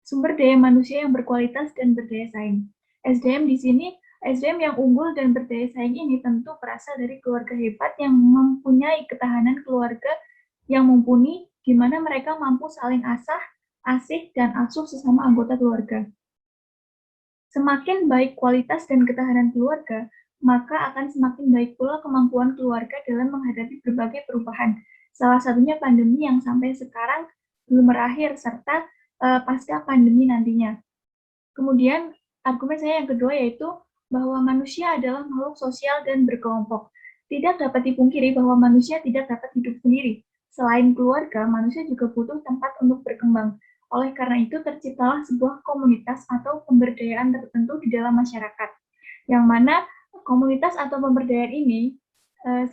sumber daya manusia yang berkualitas dan berdaya saing. SDM di sini, SDM yang unggul dan berdaya saing ini tentu berasal dari keluarga hebat yang mempunyai ketahanan keluarga yang mumpuni, di mana mereka mampu saling asih, dan asuh sesama anggota keluarga. Semakin baik kualitas dan ketahanan keluarga, maka akan semakin baik pula kemampuan keluarga dalam menghadapi berbagai perubahan. Salah satunya pandemi yang sampai sekarang belum berakhir, serta pasca pandemi nantinya. Kemudian, argumen saya yang kedua yaitu bahwa manusia adalah makhluk sosial dan berkelompok. Tidak dapat dipungkiri bahwa manusia tidak dapat hidup sendiri. Selain keluarga, manusia juga butuh tempat untuk berkembang. Oleh karena itu, terciptalah sebuah komunitas atau pemberdayaan tertentu di dalam masyarakat, yang mana komunitas atau pemberdayaan ini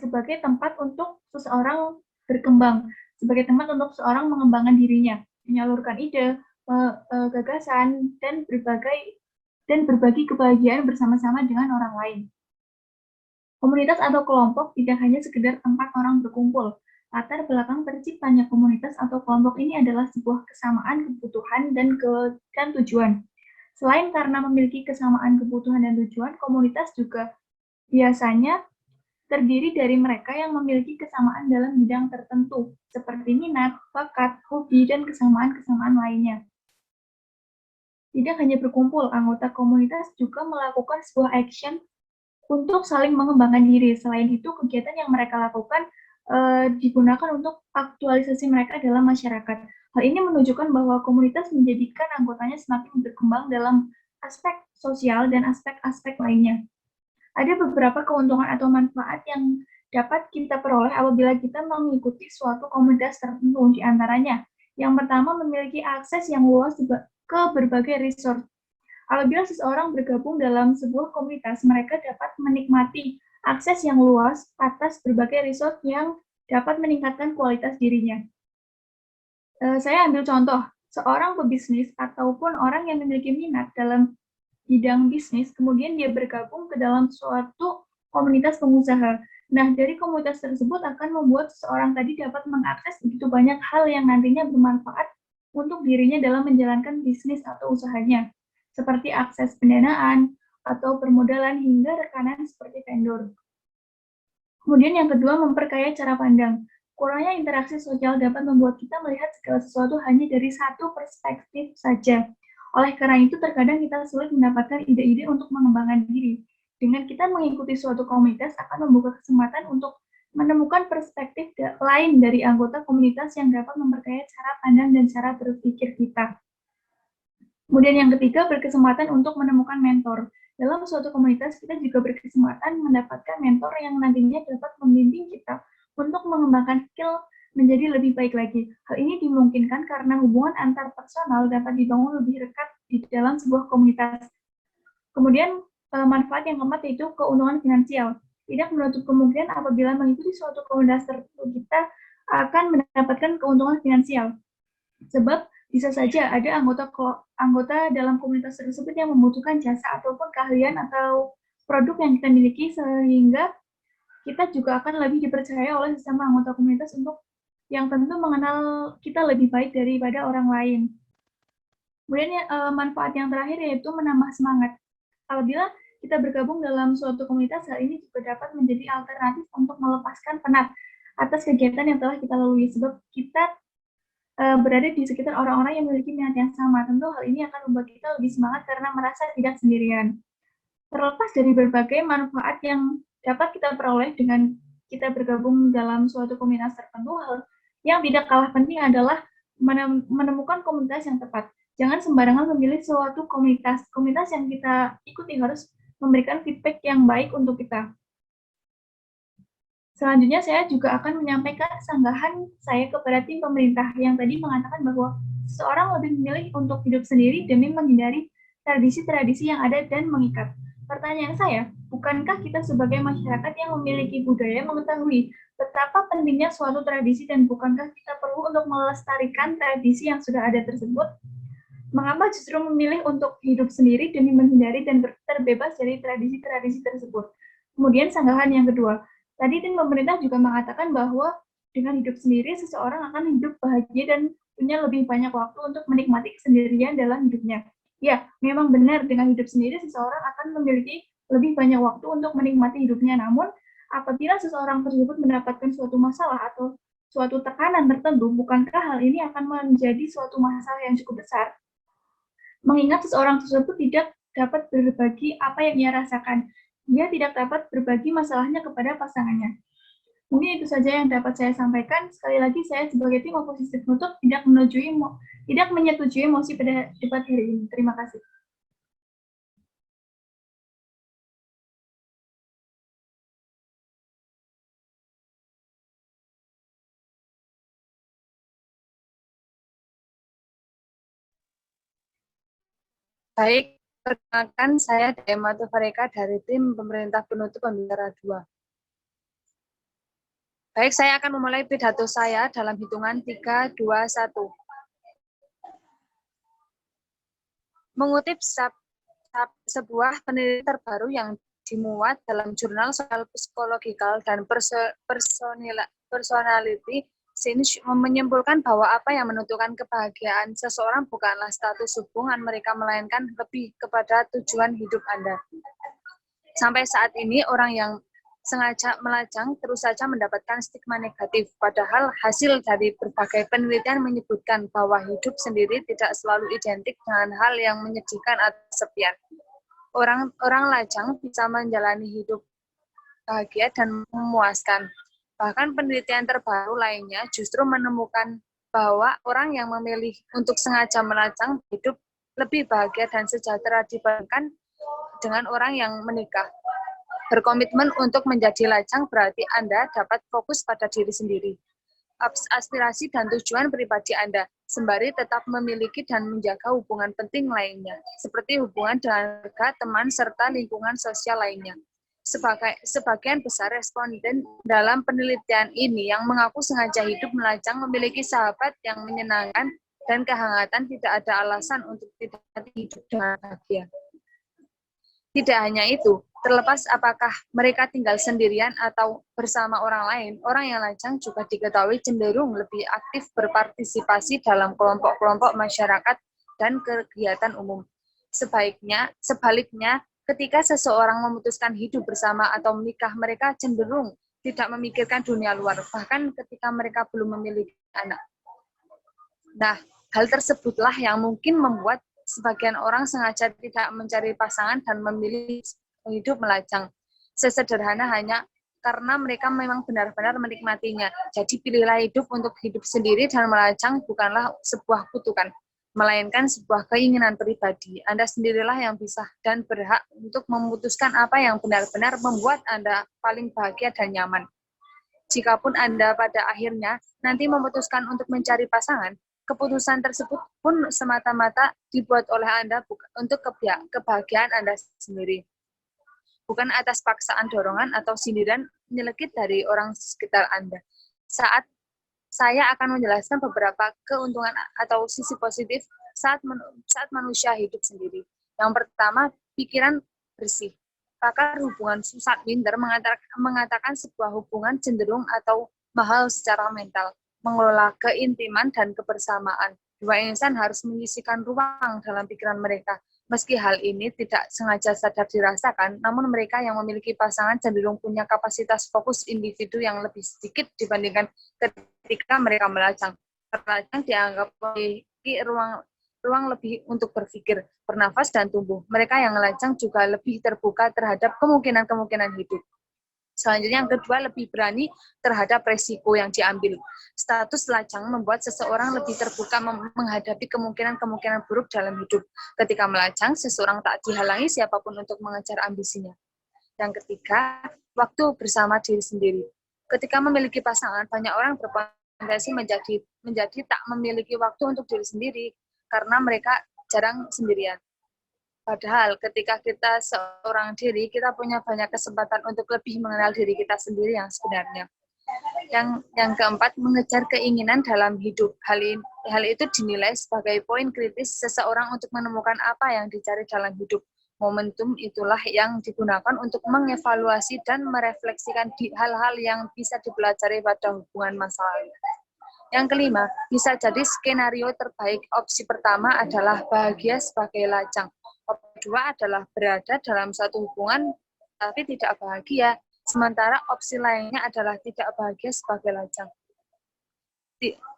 sebagai tempat untuk seseorang berkembang, sebagai tempat untuk seseorang mengembangkan dirinya, menyalurkan ide, gagasan, dan berbagi kebahagiaan bersama-sama dengan orang lain. Komunitas atau kelompok tidak hanya sekedar tempat orang berkumpul. Latar belakang terciptanya komunitas atau kelompok ini adalah sebuah kesamaan kebutuhan dan tujuan. Selain karena memiliki kesamaan kebutuhan dan tujuan, komunitas juga biasanya terdiri dari mereka yang memiliki kesamaan dalam bidang tertentu, seperti minat, bakat, hobi, dan kesamaan-kesamaan lainnya. Tidak hanya berkumpul, anggota komunitas juga melakukan sebuah action untuk saling mengembangkan diri. Selain itu, kegiatan yang mereka lakukan digunakan untuk aktualisasi mereka dalam masyarakat. Hal ini menunjukkan bahwa komunitas menjadikan anggotanya semakin berkembang dalam aspek sosial dan aspek-aspek lainnya. Ada beberapa keuntungan atau manfaat yang dapat kita peroleh apabila kita mengikuti suatu komunitas tertentu. Di antaranya, yang pertama, memiliki akses yang luas ke berbagai resource. Apabila seseorang bergabung dalam sebuah komunitas, mereka dapat menikmati akses yang luas atas berbagai resource yang dapat meningkatkan kualitas dirinya. Saya ambil contoh, seorang pebisnis ataupun orang yang memiliki minat dalam bidang bisnis, kemudian dia bergabung ke dalam suatu komunitas pengusaha. Nah, dari komunitas tersebut akan membuat seseorang tadi dapat mengakses begitu banyak hal yang nantinya bermanfaat untuk dirinya dalam menjalankan bisnis atau usahanya, seperti akses pendanaan atau permodalan hingga rekanan seperti vendor. Kemudian yang kedua, memperkaya cara pandang. Kurangnya interaksi sosial dapat membuat kita melihat segala sesuatu hanya dari satu perspektif saja. Oleh karena itu, terkadang kita sulit mendapatkan ide-ide untuk mengembangkan diri. Dengan kita mengikuti suatu komunitas akan membuka kesempatan untuk menemukan perspektif lain dari anggota komunitas yang dapat memperkaya cara pandang dan cara berpikir kita. Kemudian yang ketiga, berkesempatan untuk menemukan mentor. Dalam suatu komunitas, kita juga berkesempatan mendapatkan mentor yang nantinya dapat membimbing kita untuk mengembangkan skill menjadi lebih baik lagi. Hal ini dimungkinkan karena hubungan antar personal dapat dibangun lebih dekat di dalam sebuah komunitas. Kemudian, manfaat yang keempat yaitu keuntungan finansial. Tidak menutup kemungkinan apabila mengikuti suatu komunitas tertentu, kita akan mendapatkan keuntungan finansial. Sebab bisa saja ada anggota dalam komunitas tersebut yang membutuhkan jasa ataupun keahlian atau produk yang kita miliki, sehingga kita juga akan lebih dipercaya oleh sesama anggota komunitas untuk yang tentu mengenal kita lebih baik daripada orang lain. Kemudian manfaat yang terakhir yaitu menambah semangat. Apabila kita bergabung dalam suatu komunitas, hal ini juga dapat menjadi alternatif untuk melepaskan penat atas kegiatan yang telah kita lalui, sebab kita berada di sekitar orang-orang yang memiliki minat yang sama. Tentu hal ini akan membuat kita lebih semangat karena merasa tidak sendirian. Terlepas dari berbagai manfaat yang dapat kita peroleh dengan kita bergabung dalam suatu komunitas tertentu, hal yang tidak kalah penting adalah menemukan komunitas yang tepat. Jangan sembarangan memilih suatu komunitas. Komunitas yang kita ikuti harus memberikan feedback yang baik untuk kita. Selanjutnya, saya juga akan menyampaikan sanggahan saya kepada tim pemerintah yang tadi mengatakan bahwa seseorang lebih memilih untuk hidup sendiri demi menghindari tradisi-tradisi yang ada dan mengikat. Pertanyaan saya, bukankah kita sebagai masyarakat yang memiliki budaya mengetahui betapa pentingnya suatu tradisi dan bukankah kita perlu untuk melestarikan tradisi yang sudah ada tersebut? Mengapa justru memilih untuk hidup sendiri demi menghindari dan terbebas dari tradisi-tradisi tersebut? Kemudian sanggahan yang kedua, tadi tim pemerintah juga mengatakan bahwa dengan hidup sendiri, seseorang akan hidup bahagia dan punya lebih banyak waktu untuk menikmati kesendirian dalam hidupnya. Ya, memang benar dengan hidup sendiri, seseorang akan memiliki lebih banyak waktu untuk menikmati hidupnya. Namun, apabila seseorang tersebut mendapatkan suatu masalah atau suatu tekanan tertentu, bukankah hal ini akan menjadi suatu masalah yang cukup besar? Mengingat seseorang tersebut tidak dapat berbagi apa yang ia rasakan. Dia tidak dapat berbagi masalahnya kepada pasangannya. Mungkin itu saja yang dapat saya sampaikan. Sekali lagi, saya sebagai tim oposisi penutup tidak menyetujui mosi pada debat hari ini. Terima kasih. Baik, perkenalkan saya Dema Tufareka dari tim pemerintah penutup pembicara 2. Baik, saya akan memulai pidato saya dalam hitungan 3, 2, 1. Mengutip sebuah penelitian terbaru yang dimuat dalam jurnal Social Psychological dan Personality Science menyimpulkan bahwa apa yang menentukan kebahagiaan seseorang bukanlah status hubungan mereka, melainkan lebih kepada tujuan hidup Anda. Sampai saat ini, orang yang sengaja melajang terus saja mendapatkan stigma negatif, padahal hasil dari berbagai penelitian menyebutkan bahwa hidup sendiri tidak selalu identik dengan hal yang menyedihkan atau kesepian. Orang lajang bisa menjalani hidup bahagia dan memuaskan. Bahkan penelitian terbaru lainnya justru menemukan bahwa orang yang memilih untuk sengaja melajang hidup lebih bahagia dan sejahtera dibandingkan dengan orang yang menikah. Berkomitmen untuk menjadi lajang berarti Anda dapat fokus pada diri sendiri, aspirasi dan tujuan pribadi Anda, sembari tetap memiliki dan menjaga hubungan penting lainnya, seperti hubungan dengan keluarga, teman, serta lingkungan sosial lainnya. Sebagian besar responden dalam penelitian ini yang mengaku sengaja hidup melajang memiliki sahabat yang menyenangkan dan kehangatan, tidak ada alasan untuk tidak hidup dengan bahagia. Tidak hanya itu, terlepas apakah mereka tinggal sendirian atau bersama orang lain, orang yang lajang juga diketahui cenderung lebih aktif berpartisipasi dalam kelompok-kelompok masyarakat dan kegiatan umum. Sebaliknya, ketika seseorang memutuskan hidup bersama atau menikah, mereka cenderung tidak memikirkan dunia luar, bahkan ketika mereka belum memiliki anak. Nah, hal tersebutlah yang mungkin membuat sebagian orang sengaja tidak mencari pasangan dan memilih hidup melajang. Sesederhana hanya karena mereka memang benar-benar menikmatinya. Jadi pilihlah hidup untuk hidup sendiri dan melajang bukanlah sebuah kutukan, melainkan sebuah keinginan pribadi. Anda sendirilah yang bisa dan berhak untuk memutuskan apa yang benar-benar membuat Anda paling bahagia dan nyaman. Jikapun Anda pada akhirnya nanti memutuskan untuk mencari pasangan, keputusan tersebut pun semata-mata dibuat oleh Anda untuk kebahagiaan Anda sendiri. Bukan atas paksaan dorongan atau sindiran nyelekit dari orang sekitar Anda. Saya akan menjelaskan beberapa keuntungan atau sisi positif saat manusia hidup sendiri. Yang pertama, pikiran bersih. Pakar hubungan Susan Winder mengatakan sebuah hubungan cenderung atau mahal secara mental, mengelola keintiman dan kebersamaan. Dua insan harus mengisikan ruang dalam pikiran mereka. Meski hal ini tidak sengaja sadar dirasakan, namun mereka yang memiliki pasangan cenderung punya kapasitas fokus individu yang lebih sedikit dibandingkan ketika mereka melajang. Melajang dianggap memiliki ruang lebih untuk berpikir, bernafas, dan tumbuh. Mereka yang melajang juga lebih terbuka terhadap kemungkinan-kemungkinan hidup. Selanjutnya, yang kedua, lebih berani terhadap resiko yang diambil. Status lajang membuat seseorang lebih terbuka menghadapi kemungkinan-kemungkinan buruk dalam hidup. Ketika melajang, seseorang tak dihalangi siapapun untuk mengejar ambisinya. Yang ketiga, waktu bersama diri sendiri. Ketika memiliki pasangan, banyak orang berpotensi menjadi tak memiliki waktu untuk diri sendiri karena mereka jarang sendirian. Padahal ketika kita seorang diri, kita punya banyak kesempatan untuk lebih mengenal diri kita sendiri yang sebenarnya. Yang keempat, mengejar keinginan dalam hidup. Hal itu dinilai sebagai poin kritis seseorang untuk menemukan apa yang dicari dalam hidup. Momentum itulah yang digunakan untuk mengevaluasi dan merefleksikan hal-hal yang bisa dipelajari pada hubungan masa lalu. Yang kelima, bisa jadi skenario terbaik. Opsi pertama adalah bahagia sebagai lajang. Opsi kedua adalah berada dalam satu hubungan tapi tidak bahagia, sementara opsi lainnya adalah tidak bahagia sebagai lajang.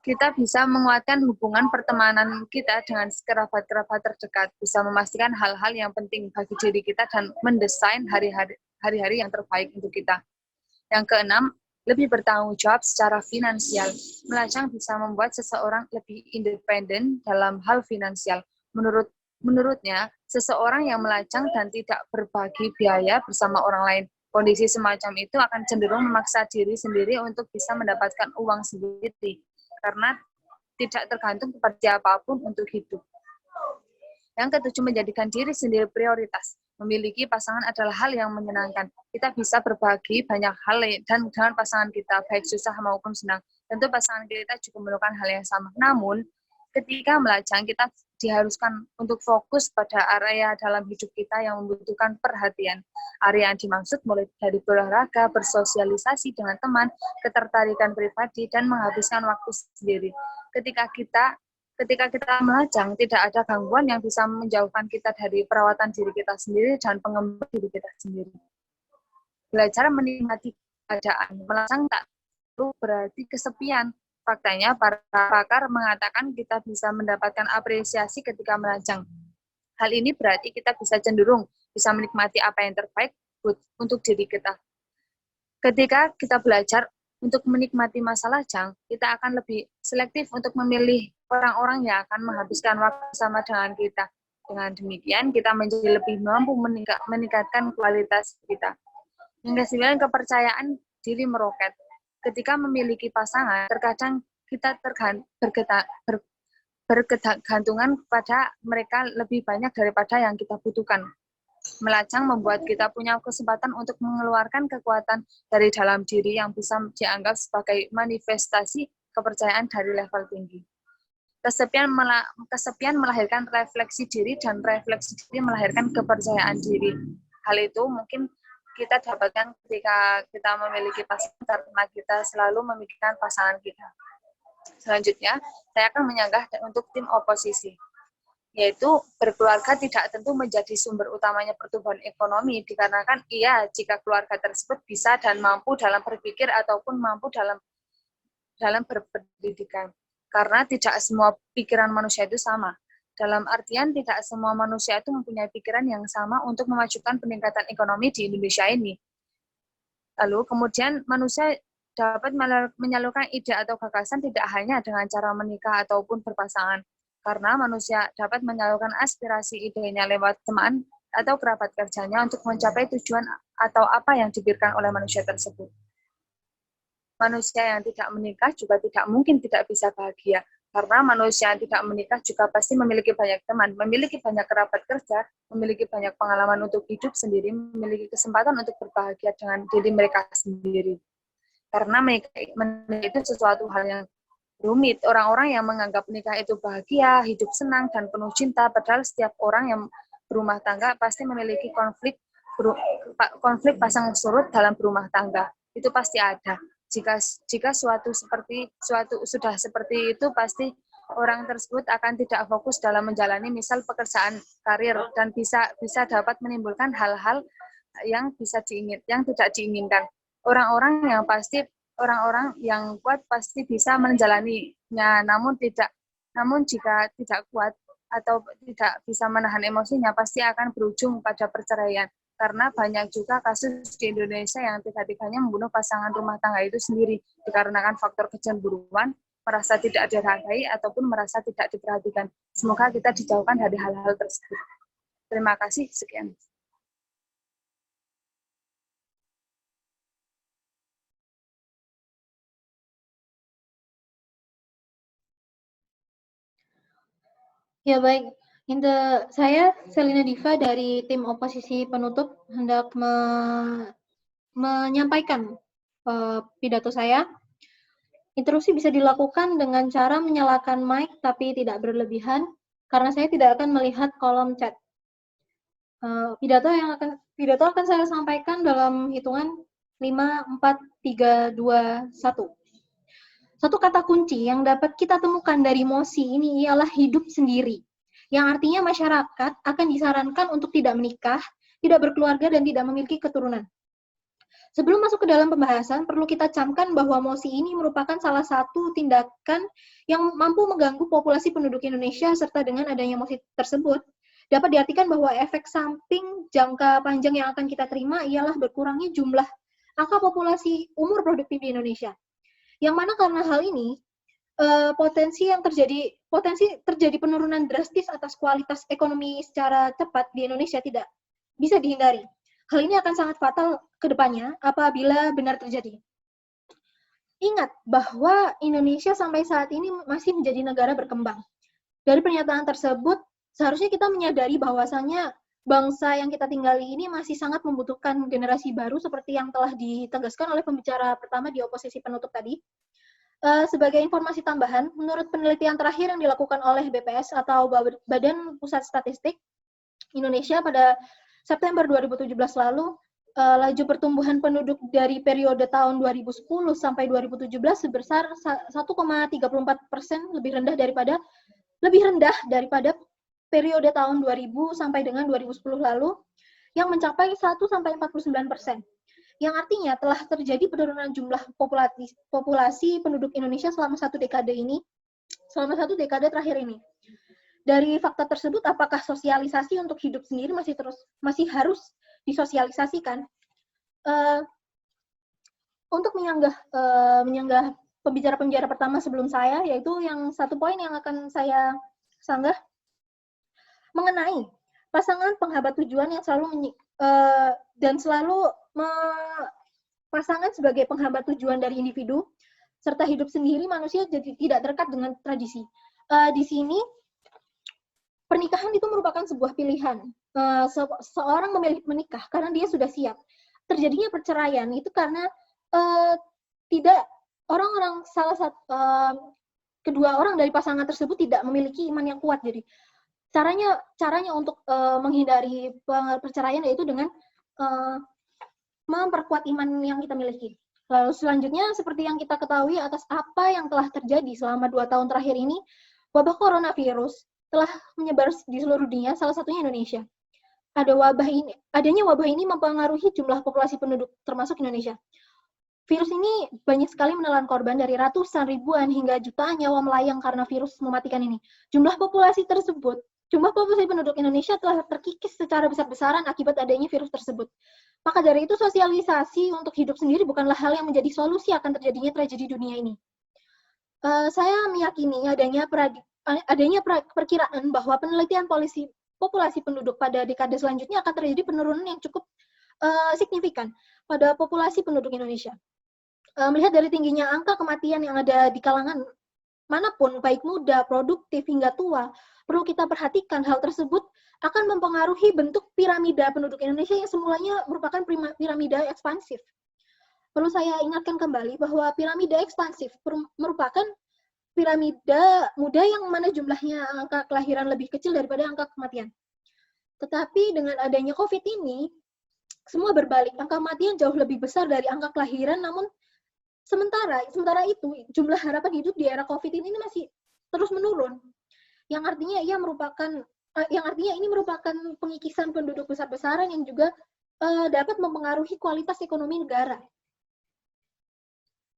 Kita bisa menguatkan hubungan pertemanan kita dengan kerabat-kerabat terdekat, bisa memastikan hal-hal yang penting bagi diri kita dan mendesain hari-hari yang terbaik untuk kita. Yang keenam, lebih bertanggung jawab secara finansial. Melajang bisa membuat seseorang lebih independen dalam hal finansial. Menurutnya, seseorang yang melajang dan tidak berbagi biaya bersama orang lain, kondisi semacam itu akan cenderung memaksa diri sendiri untuk bisa mendapatkan uang sendiri, karena tidak tergantung kepada siapapun untuk hidup. Yang ketujuh, menjadikan diri sendiri prioritas. Memiliki pasangan adalah hal yang menyenangkan. Kita bisa berbagi banyak hal dan dengan pasangan kita, baik susah maupun senang. Tentu pasangan kita juga memerlukan hal yang sama. Namun, ketika melajang, kita diharuskan untuk fokus pada area dalam hidup kita yang membutuhkan perhatian. Area yang dimaksud mulai dari berolahraga, bersosialisasi dengan teman, ketertarikan pribadi, dan menghabiskan waktu sendiri. Ketika kita melajang, tidak ada gangguan yang bisa menjauhkan kita dari perawatan diri kita sendiri dan pengembangan diri kita sendiri. Belajar menikmati keadaan. Melajang tak perlu berarti kesepian. Faktanya, para pakar mengatakan kita bisa mendapatkan apresiasi ketika melajang. Hal ini berarti kita bisa cenderung bisa menikmati apa yang terbaik untuk diri kita. Ketika kita belajar untuk menikmati masa lajang, kita akan lebih selektif untuk memilih orang-orang yang akan menghabiskan waktu bersama dengan kita. Dengan demikian, kita menjadi lebih mampu meningkatkan kualitas kita. Yang ke-9, kepercayaan diri meroket. Ketika memiliki pasangan, terkadang kita berkegantungan kepada mereka lebih banyak daripada yang kita butuhkan. Melajang membuat kita punya kesempatan untuk mengeluarkan kekuatan dari dalam diri yang bisa dianggap sebagai manifestasi kepercayaan dari level tinggi. Kesepian melahirkan refleksi diri, dan refleksi diri melahirkan kepercayaan diri. Hal itu mungkin kita dapatkan ketika kita memiliki pasangan, karena kita selalu memikirkan pasangan kita. Selanjutnya, saya akan menyanggah untuk tim oposisi, yaitu berkeluarga tidak tentu menjadi sumber utamanya pertumbuhan ekonomi, dikarenakan jika keluarga tersebut bisa dan mampu dalam berpikir ataupun mampu dalam berpendidikan. Karena tidak semua pikiran manusia itu sama. Dalam artian tidak semua manusia itu mempunyai pikiran yang sama untuk memajukan peningkatan ekonomi di Indonesia ini. Lalu kemudian manusia dapat menyalurkan ide atau gagasan tidak hanya dengan cara menikah ataupun berpasangan, karena manusia dapat menyalurkan aspirasi idenya lewat teman atau kerabat kerjanya untuk mencapai tujuan atau apa yang dipikirkan oleh manusia tersebut. Manusia yang tidak menikah juga tidak mungkin tidak bisa bahagia, karena manusia yang tidak menikah juga pasti memiliki banyak teman, memiliki banyak kerabat kerja, memiliki banyak pengalaman untuk hidup sendiri, memiliki kesempatan untuk berbahagia dengan diri mereka sendiri. Karena menikah itu sesuatu hal yang rumit. Orang-orang yang menganggap menikah itu bahagia, hidup senang, dan penuh cinta, padahal setiap orang yang berumah tangga pasti memiliki konflik pasang surut dalam berumah tangga. Itu pasti ada. Jika suatu sudah seperti itu, pasti orang tersebut akan tidak fokus dalam menjalani misal pekerjaan karir, dan bisa dapat menimbulkan hal-hal yang tidak diinginkan. Orang-orang yang kuat pasti bisa menjalaninya, namun jika tidak kuat atau tidak bisa menahan emosinya, pasti akan berujung pada perceraian. Karena banyak juga kasus di Indonesia yang tiba-tibanya membunuh pasangan rumah tangga itu sendiri, dikarenakan faktor kecemburuan, merasa tidak dihargai, ataupun merasa tidak diperhatikan. Semoga kita dijauhkan dari hal-hal tersebut. Terima kasih, sekian. Ya baik, saya Selina Diva dari tim oposisi penutup hendak menyampaikan pidato saya. Interupsi bisa dilakukan dengan cara menyalakan mic tapi tidak berlebihan, karena saya tidak akan melihat kolom chat. Pidato akan saya sampaikan dalam hitungan 5, 4, 3, 2, 1. Satu kata kunci yang dapat kita temukan dari MOSI ini ialah hidup sendiri, yang artinya masyarakat akan disarankan untuk tidak menikah, tidak berkeluarga, dan tidak memiliki keturunan. Sebelum masuk ke dalam pembahasan, perlu kita camkan bahwa MOSI ini merupakan salah satu tindakan yang mampu mengganggu populasi penduduk Indonesia, serta dengan adanya MOSI tersebut, dapat diartikan bahwa efek samping jangka panjang yang akan kita terima ialah berkurangnya jumlah angka populasi umur produktif di Indonesia. Yang mana karena hal ini, potensi terjadi penurunan drastis atas kualitas ekonomi secara cepat di Indonesia tidak bisa dihindari. Hal ini akan sangat fatal ke depannya apabila benar terjadi. Ingat bahwa Indonesia sampai saat ini masih menjadi negara berkembang. Dari pernyataan tersebut, seharusnya kita menyadari bahwasannya bangsa yang kita tinggali ini masih sangat membutuhkan generasi baru seperti yang telah ditegaskan oleh pembicara pertama di oposisi penutup tadi. Sebagai informasi tambahan, menurut penelitian terakhir yang dilakukan oleh BPS atau Badan Pusat Statistik Indonesia pada September 2017 lalu, laju pertumbuhan penduduk dari periode tahun 2010 sampai 2017 sebesar 1,34%, lebih rendah daripada periode tahun 2000 sampai dengan 2010 lalu, yang mencapai 1 sampai 49%. yang artinya telah terjadi penurunan jumlah populasi penduduk Indonesia selama satu dekade terakhir ini. Dari fakta tersebut, apakah sosialisasi untuk hidup sendiri masih harus disosialisasikan? Untuk menyanggah pembicara pertama sebelum saya, yaitu yang satu poin yang akan saya sanggah mengenai pasangan penghambat tujuan yang selalu pasangan sebagai penghambat tujuan dari individu serta hidup sendiri manusia jadi tidak terikat dengan tradisi. Di sini pernikahan itu merupakan sebuah pilihan. Seorang memilih menikah karena dia sudah siap. Terjadinya perceraian itu karena tidak kedua orang dari pasangan tersebut tidak memiliki iman yang kuat. Jadi caranya untuk menghindari perceraian yaitu dengan memperkuat iman yang kita miliki. Lalu selanjutnya seperti yang kita ketahui atas apa yang telah terjadi selama 2 tahun terakhir ini, wabah coronavirus telah menyebar di seluruh dunia, salah satunya Indonesia. Adanya wabah ini mempengaruhi jumlah populasi penduduk termasuk Indonesia. Virus ini banyak sekali menelan korban dari ratusan, ribuan, hingga jutaan nyawa melayang karena virus mematikan ini. Jumlah populasi penduduk Indonesia telah terkikis secara besar-besaran akibat adanya virus tersebut. Maka dari itu, sosialisasi untuk hidup sendiri bukanlah hal yang menjadi solusi akan terjadinya tragedi dunia ini. Saya meyakini adanya perkiraan bahwa penelitian populasi penduduk pada dekade selanjutnya akan terjadi penurunan yang cukup signifikan pada populasi penduduk Indonesia. Melihat dari tingginya angka kematian yang ada di kalangan manapun, baik muda, produktif, hingga tua, perlu kita perhatikan hal tersebut akan mempengaruhi bentuk piramida penduduk Indonesia yang semulanya merupakan piramida ekspansif. Perlu saya ingatkan kembali bahwa piramida ekspansif merupakan piramida muda yang mana jumlahnya angka kelahiran lebih kecil daripada angka kematian. Tetapi dengan adanya COVID ini, semua berbalik. Angka kematian jauh lebih besar dari angka kelahiran, namun sementara itu jumlah harapan hidup di era COVID ini masih terus menurun. Yang artinya ini merupakan pengikisan penduduk besar-besaran yang juga dapat mempengaruhi kualitas ekonomi negara.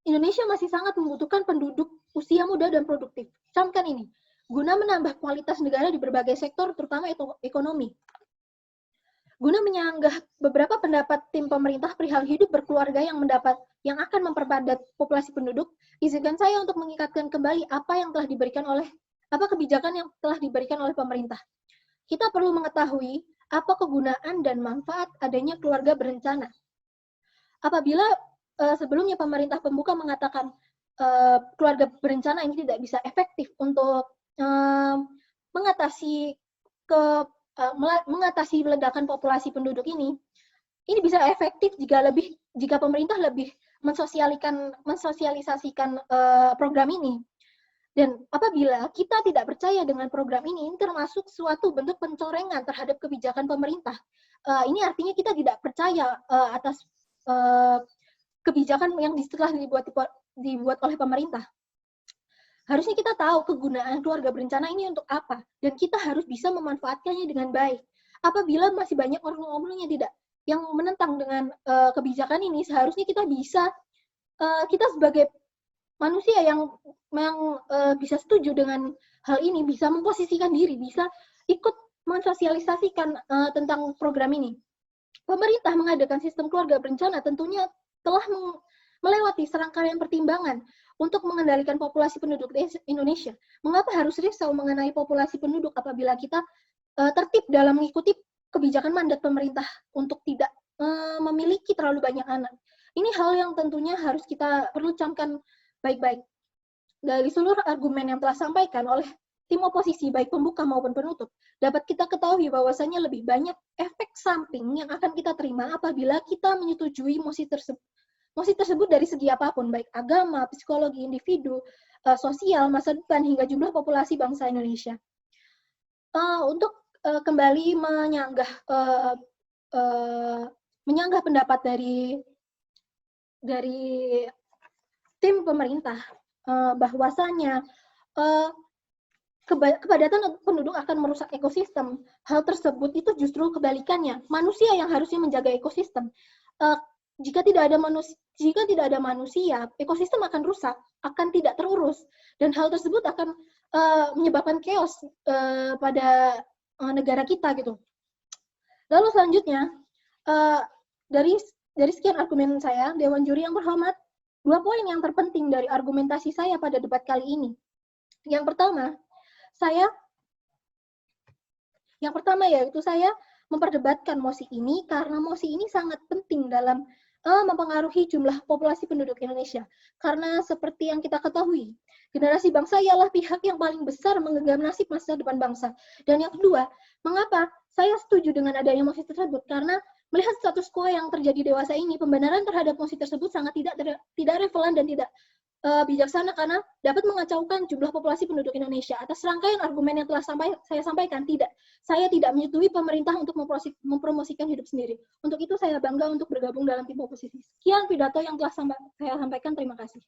Indonesia masih sangat membutuhkan penduduk usia muda dan produktif. Camkan ini, guna menambah kualitas negara di berbagai sektor, terutama ekonomi. Guna menyanggah beberapa pendapat tim pemerintah perihal hidup berkeluarga yang akan memperpadat populasi penduduk, izinkan saya untuk mengingatkan kembali apa kebijakan yang telah diberikan oleh pemerintah. Kita perlu mengetahui apa kegunaan dan manfaat adanya keluarga berencana. Apabila sebelumnya pemerintah pembuka mengatakan keluarga berencana ini tidak bisa efektif untuk mengatasi ledakan populasi penduduk ini bisa efektif jika pemerintah lebih mensosialisasikan program ini. Dan apabila kita tidak percaya dengan program ini termasuk suatu bentuk pencorengan terhadap kebijakan pemerintah. Ini artinya kita tidak percaya atas kebijakan yang telah dibuat oleh pemerintah. Harusnya kita tahu kegunaan keluarga berencana ini untuk apa, dan kita harus bisa memanfaatkannya dengan baik. Apabila masih banyak orang-orang yang menentang dengan kebijakan ini, seharusnya kita sebagai manusia yang bisa setuju dengan hal ini, bisa memposisikan diri, bisa ikut mensosialisasikan tentang program ini. Pemerintah mengadakan sistem keluarga berencana tentunya telah melewati serangkaian pertimbangan untuk mengendalikan populasi penduduk Indonesia. Mengapa harus risau mengenai populasi penduduk apabila kita tertib dalam mengikuti kebijakan mandat pemerintah untuk tidak memiliki terlalu banyak anak? Ini hal yang tentunya harus kita perlu camkan baik-baik. Dari seluruh argumen yang telah disampaikan oleh tim oposisi, baik pembuka maupun penutup, dapat kita ketahui bahwasannya lebih banyak efek samping yang akan kita terima apabila kita menyetujui mosi tersebut dari segi apapun, baik agama, psikologi, individu, sosial, masa depan, hingga jumlah populasi bangsa Indonesia. Untuk kembali menyanggah pendapat dari tim pemerintah, bahwasanya kepadatan penduduk akan merusak ekosistem. Hal tersebut itu justru kebalikannya. Manusia yang harusnya menjaga ekosistem. jika tidak ada manusia, ekosistem akan rusak, akan tidak terurus, dan hal tersebut akan menyebabkan chaos pada negara kita gitu. Lalu selanjutnya, dari sekian argumen saya, Dewan Juri yang berhormat, 2 poin yang terpenting dari argumentasi saya pada debat kali ini. Yang pertama yaitu saya memperdebatkan mosi ini karena mosi ini sangat penting dalam mempengaruhi jumlah populasi penduduk Indonesia. Karena seperti yang kita ketahui, generasi bangsa ialah pihak yang paling besar menggenggam nasib masa depan bangsa. Dan yang kedua, mengapa saya setuju dengan adanya mosi tersebut? Karena melihat status quo yang terjadi dewasa ini, pembenaran terhadap mosi tersebut sangat tidak relevan dan tidak bijaksana karena dapat mengacaukan jumlah populasi penduduk Indonesia. Atas rangkaian argumen yang telah saya sampaikan, saya tidak menyetujui pemerintah untuk mempromosikan hidup sendiri. Untuk itu saya bangga untuk bergabung dalam tim oposisi. Sekian pidato yang telah saya sampaikan. Terima kasih.